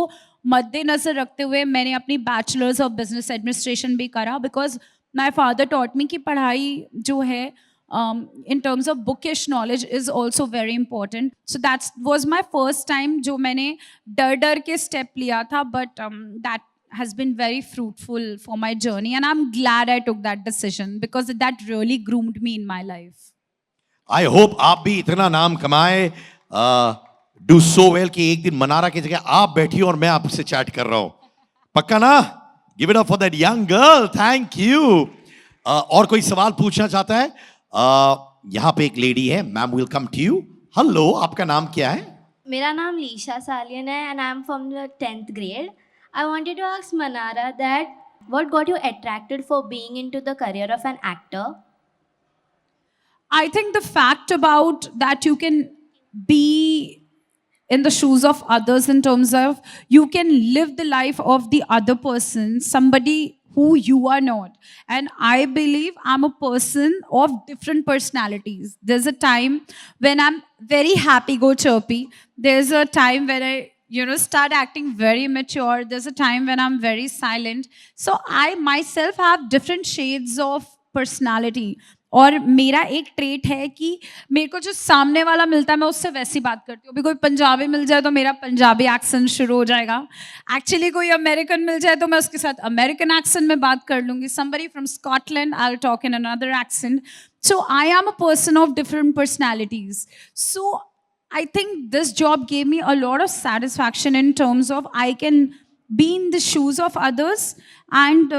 मद्देनजर रखते हुए मैंने अपनी बैचलर्स ऑफ बिजनेस एडमिनिस्ट्रेशन भी करा, because my father taught me कि पढ़ाई जो है in terms of bookish knowledge is also very important. So that was my first time जो मैंने डर के step लिया था, but that has been very fruitful for my journey, and I'm glad I took that decision because that really groomed me in my life. I hope आप भी इतना नाम कमाए, do so well कि एक दिन मनारा की जगह आप बैठी और मैं आपसे चैट कर रहा हूँ. पक्का ना? Give it up for that young girl. Thank you. और कोई सवाल पूछना चाहता है? यहाँ पे एक लेडी है. Ma'am, we'll come to you. Hello, आपका नाम क्या है? मेरा नाम लीशा सालियन है and I'm from the 10th grade. I wanted to ask Manara that what got you attracted for being into the career of an actor? I think the fact about that you can be in the shoes of others in terms of you can live the life of the other person, somebody who you are not. And I believe I'm a person of different personalities. There's a time when I'm very happy go chirpy. There's a time when I start acting very mature. There's a time when I'm very silent. So I myself have different shades of personality. और मेरा एक trait है कि मेरे को जो सामने वाला मिलता है मैं उससे वैसी बात करती हूँ. अभी कोई पंजाबी मिल जाए तो मेरा पंजाबी एक्सेंट शुरू हो जाएगा. एक्चुअली कोई अमेरिकन मिल जाए तो मैं उसके साथ अमेरिकन एक्सेंट में बात कर लूँगी. Somebody from Scotland I will talk in another accent. So I am a person of different personalities. So I think this job gave me a lot of satisfaction in terms of I can be in the shoes of others, and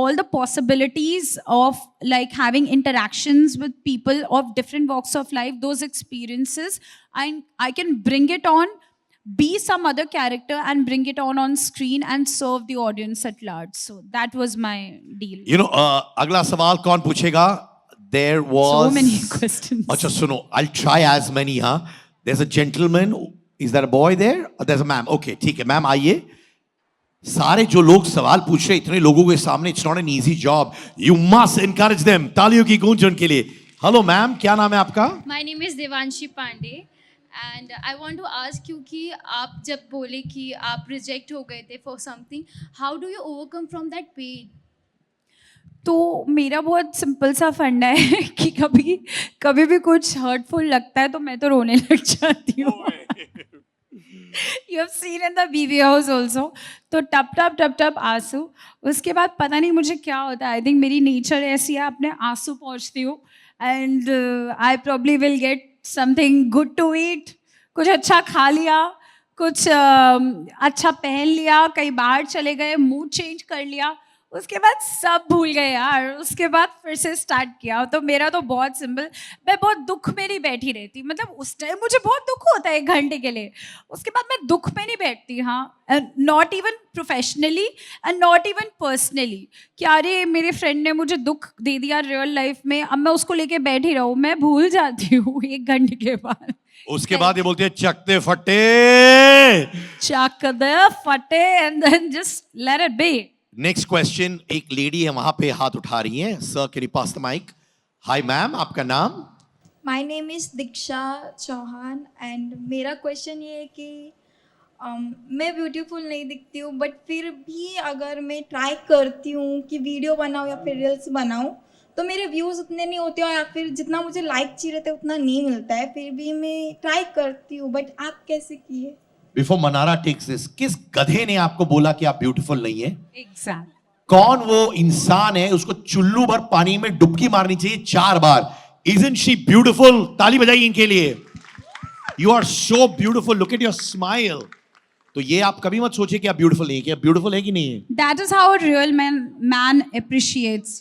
all the possibilities of like having interactions with people of different walks of life, those experiences, and I can bring it on, be some other character and bring it on screen and serve the audience at large. So that was my deal. अगला सवाल कौन पूछेगा? There was So many questions. अच्छा सुनो, I'll try as many. हाँ, there's a gentleman. Is there a boy there? Or there's a ma'am. Okay, ठीक है, ma'am आइए. सारे जो लोग सवाल पूछ रहे इतने लोगों के सामने, it's not an easy job. You must encourage them. तालियों की गूंज उनके लिए. हेलो मैम, क्या नाम है आपका? My name is Devanshi Pandey and I want to ask you कि आप जब बोले कि आप रिजेक्ट हो गए थे for something, how do you overcome from that pain? तो मेरा बहुत सिंपल सा फंडा है कि कभी कभी भी कुछ हर्टफुल लगता है तो मैं तो रोने लग जाती हूँ. You have seen in the BB house also. तो टप टप टप टप आंसू. उसके बाद पता नहीं मुझे क्या होता है. आई थिंक मेरी नेचर ऐसी है, अपने आंसू पहुँचती हूँ. And I probably will get something good to eat. कुछ अच्छा खा लिया, कुछ अच्छा पहन लिया, कहीं बाहर चले गए, मूड चेंज कर लिया, उसके बाद सब भूल गए यार. उसके बाद फिर से स्टार्ट किया. तो मेरा तो बहुत सिंपल, मैं बहुत दुख में नहीं बैठी रहती. मतलब उस टाइम मुझे बहुत दुख होता है 1 घंटे के लिए, उसके बाद मैं दुख में नहीं बैठती. हाँ, not even professionally and not even personally कि अरे मेरे फ्रेंड ने मुझे दुख दे दिया रियल लाइफ में, अब मैं उसको लेके बैठी रहूँ. मैं भूल जाती हूँ 1 घंटे के बाद. उसके बाद ये बोलते हैं चकते फटे. चक दे फटे and then just let it be. Next question, एक लेडी है वहां पे हाथ उठा रही है. Sir can you pass the mic? Hi ma'am, आपका नाम? My name is Diksha Chauhan and मेरा क्वेश्चन ये है कि मैं ब्यूटीफुल नहीं दिखती हूँ, बट फिर भी अगर मैं ट्राई करती हूँ कि वीडियो बनाऊँ या फिर रील्स बनाऊँ तो मेरे व्यूज़ उतने नहीं होते और या फिर जितना मुझे लाइक चाहिए रहता है उतना नहीं मिलता है. फिर भी मैं ट्राई करती हूँ, बट आप कैसे किए? बिफोर मनारा टेक्स दिस, किस गधे ने आपको बोला कि आप ब्यूटीफुल नहीं है? एग्जैक्ट. कौन वो इंसान है, उसको चुल्लू भर पानी में डुबकी मारनी चाहिए 4 बार. Isn't she beautiful? ताली बजाइए इनके लिए. You are so beautiful. Look at your smile. तो ये आप कभी मत सोचिए कि आप ब्यूटीफुल नहीं है, कि आप ब्यूटीफुल है कि नहीं है. That is how a real man appreciates,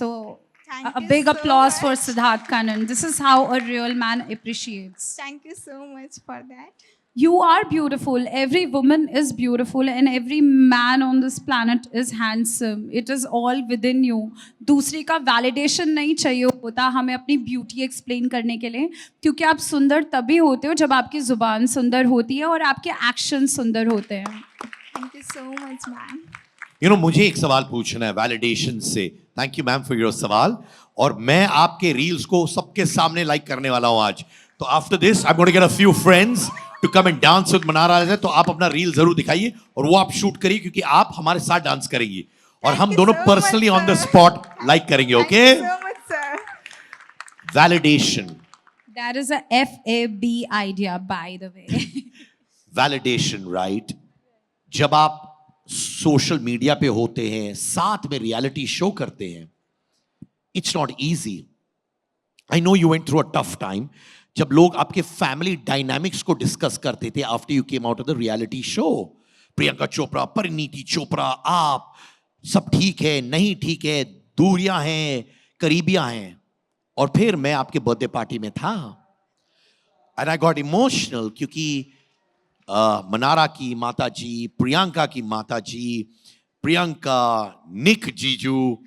So Thank a you big so applause for much. Siddharth Kannan. This is how a real man appreciates. Thank you so much for that. You are beautiful. Every woman is beautiful and every man on this planet is handsome. It is all within you. दूसरे का validation नहीं चाहिए होता हमें अपनी beauty explain करने के लिए, क्योंकि आप सुंदर तभी होते हो जब आपकी जुबान सुंदर होती है और आपके actions सुंदर होते हैं. Thank you so much, ma'am. मुझे एक सवाल पूछना है वैलिडेशन से. Thank you ma'am for your सवाल. और मैं आपके रील्स को सबके सामने लाइक करने वाला हूं आज. तो after this I am going to get a few friends to come and dance with Mannara. तो आप अपना रील जरूर दिखाइए और वो आप शूट करिए, क्योंकि आप हमारे साथ डांस करेंगी और हम दोनों personally on the spot like करेंगे. Okay? So much, sir. Validation. That is a FAB idea, by the way. Validation, right? जब आप सोशल मीडिया पे होते हैं, साथ में रियलिटी शो करते हैं, it's not easy. I know you went through a tough time. जब लोग आपके फैमिली डायनामिक्स को डिस्कस करते थे after you came out of the reality show, Priyanka Chopra, Parineeti Chopra, आप सब ठीक है, नहीं ठीक है, दूरियां हैं, करीबियां हैं. और फिर मैं आपके बर्थडे पार्टी में था एंड आई गॉट इमोशनल, क्योंकि मनारा की माता जी, प्रियंका की माता जी, प्रियंका, निक जीजू,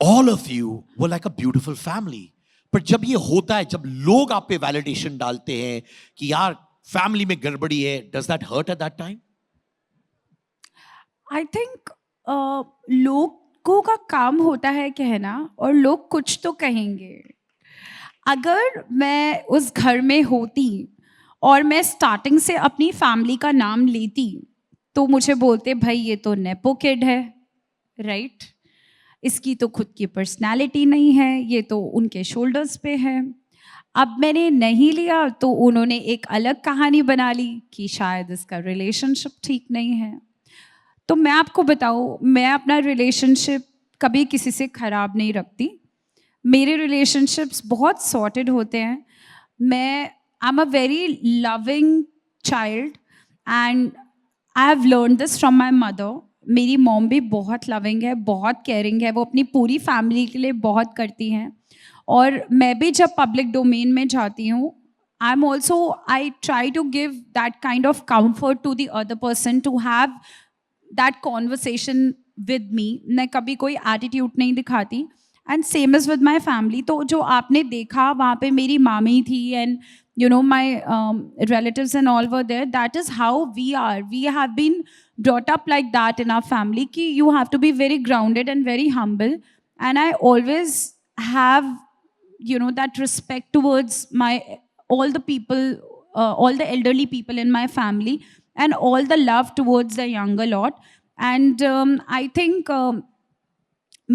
all of you were like a beautiful family. पर जब ये होता है, जब लोग आप पे वैलिडेशन डालते हैं कि यार family में गड़बड़ी है, does that hurt at that time? I think लोगों का काम होता है कहना, और लोग कुछ तो कहेंगे. अगर मैं उस घर में होती और मैं स्टार्टिंग से अपनी फैमिली का नाम लेती, तो मुझे बोलते भाई ये तो नेपो किड है, राइट? इसकी तो खुद की पर्सनालिटी नहीं है, ये तो उनके शोल्डर्स पे है. अब मैंने नहीं लिया तो उन्होंने एक अलग कहानी बना ली कि शायद इसका रिलेशनशिप ठीक नहीं है. तो मैं आपको बताऊँ, मैं अपना रिलेशनशिप कभी किसी से ख़राब नहीं रखती. मेरे रिलेशनशिप्स बहुत सॉर्टेड होते हैं. मैं I am a very loving child and I have learn this from my mother. मेरी मॉम भी बहुत लविंग है, बहुत केयरिंग है, वो अपनी पूरी फैमिली के लिए बहुत करती हैं. और मैं भी जब पब्लिक डोमेन में जाती हूँ, I try to give that kind of comfort to the other person to have that conversation with me. मैं कभी कोई एटीट्यूड नहीं दिखाती. And same is with my family. तो जो आपने देखा वहाँ पे मेरी मामी थी and you know my relatives and all were there. That is how we are. We have been brought up like that in our family ki you have to be very grounded and very humble. And I always have that respect towards my all the people, all the elderly people in my family, and all the love towards the younger lot. And I think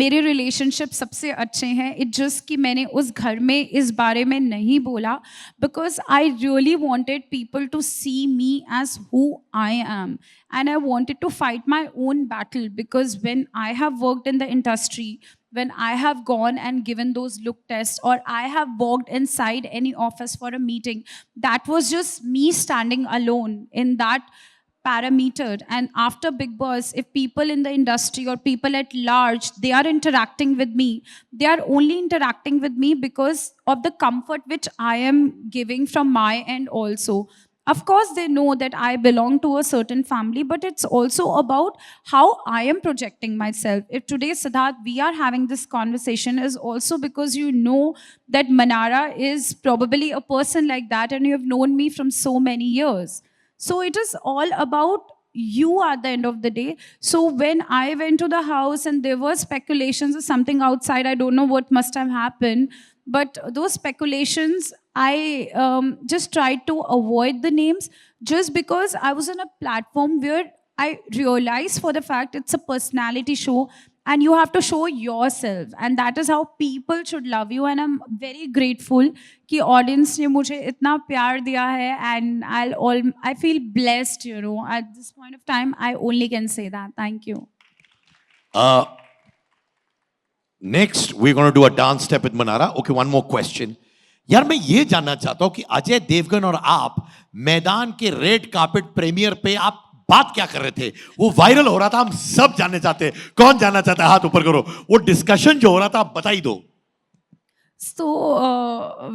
मेरे relationship सबसे अच्छे हैं. It just कि मैंने उस घर में इस बारे में नहीं बोला because I really wanted people to see me as who I am, and I wanted to fight my own battle because when I have worked in the industry, when I have gone and given those look tests, or I have walked inside any office for a meeting, that was just me standing alone in that parameter. And after Big Boss, if people in the industry or people at large, they are interacting with me, they are only interacting with me because of the comfort which I am giving from my end also. Of course, they know that I belong to a certain family, but it's also about how I am projecting myself. If today, Siddharth, we are having this conversation is also because you know that Manara is probably a person like that and you have known me from so many years. So it is all about you at the end of the day. So when I went to the house and there were speculations of something outside, I don't know what must have happened, but those speculations, I just tried to avoid the names just because I was on a platform where I realized for the fact it's a personality show and you have to show yourself, and that is how people should love you. And I'm very grateful कि audience ने मुझे इतना प्यार दिया है, and I feel blessed, at this point of time. I only can say that. Thank you. Next, we're going to do a dance step with Manara. Okay, one more question. यार मैं ये जानना चाहता हूं कि अजय देवगन और आप मैदान के रेड कार्पेट प्रीमियर पे आप बात क्या कर रहे थे? वो वायरल हो रहा था, हम सब जानना चाहते हैं. कौन जानना चाहता है? हाथ ऊपर करो. वो डिस्कशन जो हो रहा था आप बता ही दो. So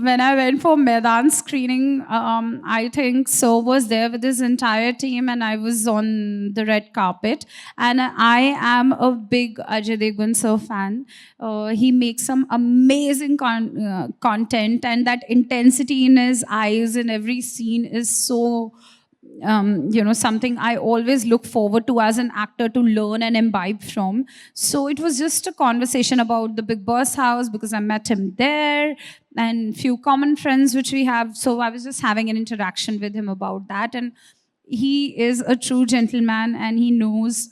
when I went for Maidan screening, I think So was there with his entire team, and I was on the red carpet. And I am a big Ajay Devgn sir fan. He makes some amazing content, and that intensity in his eyes in every scene is so something I always look forward to as an actor to learn and imbibe from. So it was just a conversation about the Big Boss house because I met him there and few common friends which we have. So I was just having an interaction with him about that. And he is a true gentleman and he knows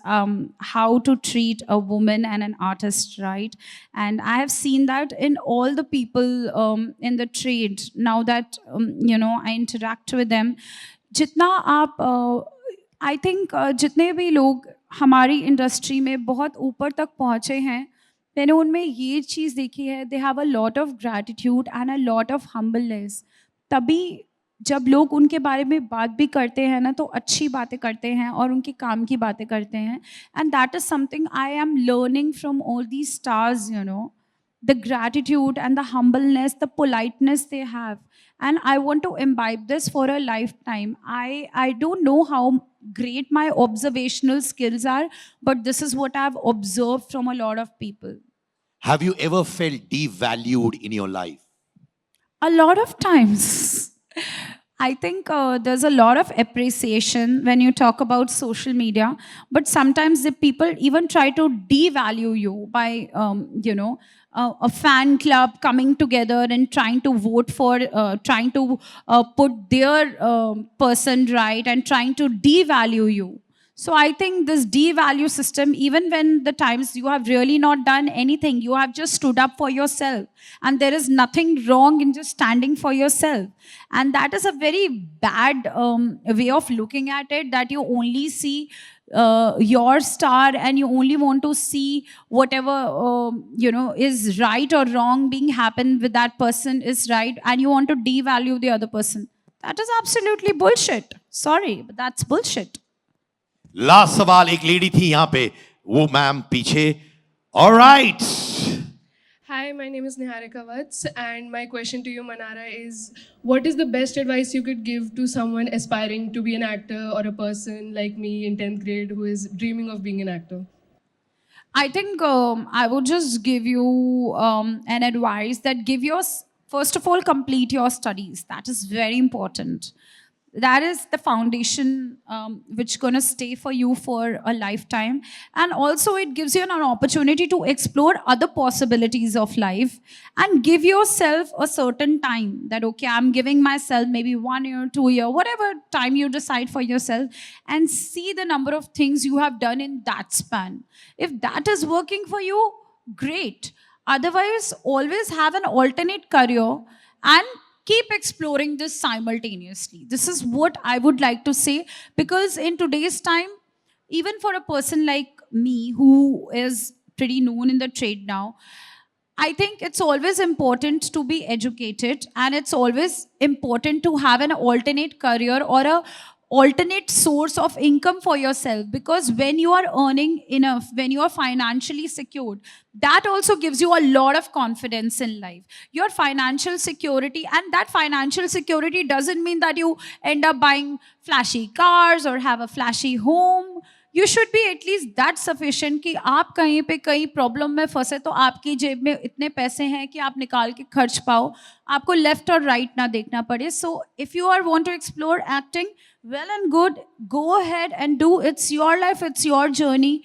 how to treat a woman and an artist right. And I have seen that in all the people in the trade now that I interact with them. जितना आप I think जितने भी लोग हमारी industry में बहुत ऊपर तक पहुँचे हैं, मैंने उनमें ये चीज़ देखी है, they have a lot of gratitude and a lot of humbleness. तभी जब लोग उनके बारे में बात भी करते हैं ना, तो अच्छी बातें करते हैं और उनके काम की बातें करते हैं. And that is something I am learning from all the stars, the gratitude and the humbleness, the politeness they have. And I want to imbibe this for a lifetime. I don't know how great my observational skills are, but this is what I've observed from a lot of people. Have you ever felt devalued in your life? A lot of times. I think there's a lot of appreciation when you talk about social media, but sometimes the people even try to devalue you by, a fan club coming together and trying to vote for, trying to put their person right and trying to devalue you. So I think this devalue system, even when the times you have really not done anything, you have just stood up for yourself. And there is nothing wrong in just standing for yourself. And that is a very bad way of looking at it, that you only see your star and you only want to see whatever, is right or wrong being happen with that person is right. And you want to devalue the other person. That is absolutely bullshit. Sorry, but that's bullshit. Last सवाल एक lady थी यहाँ पे, वो ma'am पीछे. Alright. Hi, my name is Niharika Vats, and my question to you, Manara, is what is the best advice you could give to someone aspiring to be an actor or a person like me in 10th grade who is dreaming of being an actor? I think I would just give you an advice that first of all, complete your studies. That is very important. That is the foundation which is going to stay for you for a lifetime. And also it gives you an opportunity to explore other possibilities of life and give yourself a certain time that, okay, I'm giving myself maybe 1 year, 2 year, whatever time you decide for yourself, and see the number of things you have done in that span. If that is working for you, great. Otherwise, always have an alternate career and keep exploring this simultaneously. This is what I would like to say, because in today's time, even for a person like me who is pretty known in the trade now, I think it's always important to be educated, and it's always important to have an alternate career or a alternate source of income for yourself, because when you are earning enough, when you are financially secured, that also gives you a lot of confidence in life. Your financial security, and that financial security doesn't mean that you end up buying flashy cars or have a flashy home. You should be at least that sufficient कि आप कहीं पे कहीं problem में फंसे तो आपकी जेब में इतने पैसे हैं कि आप निकाल के खर्च पाओ, आपको लेफ्ट और राइट ना देखना पड़े. So if you are want to explore acting, well and good, go ahead and do. It's your life, it's your journey.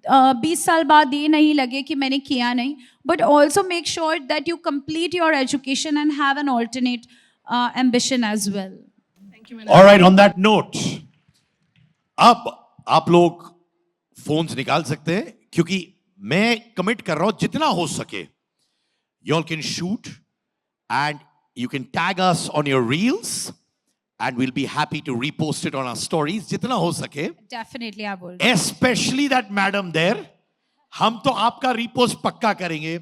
20 साल बाद ये नहीं लगे कि मैंने किया नहीं, but also make sure that you complete your education and have an alternate ambition as well. Thank you, Manara. All right, on that note, अब आप लोग फोन्स निकाल सकते हैं, क्योंकि मैं कमिट कर रहा हूं जितना हो सके. You all can shoot and you can tag us on your reels and we'll be happy to repost it on our stories जितना हो सके. Definitely I will. Especially that madam there. हम तो आपका repost पक्का करेंगे.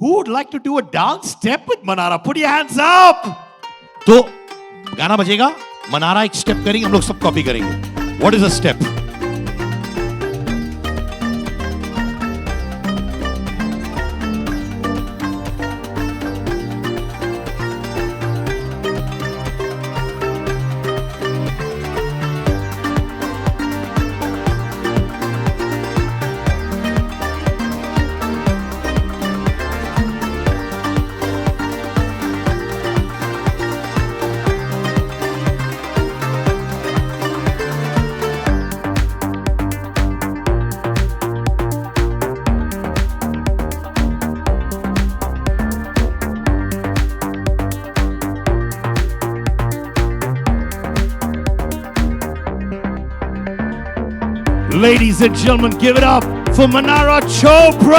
Who would like to do a dance step with Manara? Put your hands up. तो गाना बजेगा, Manara एक step करेंगे, हम लोग सब कॉपी करेंगे. What is a step? Ladies and gentlemen, give it up for Manara Chopra!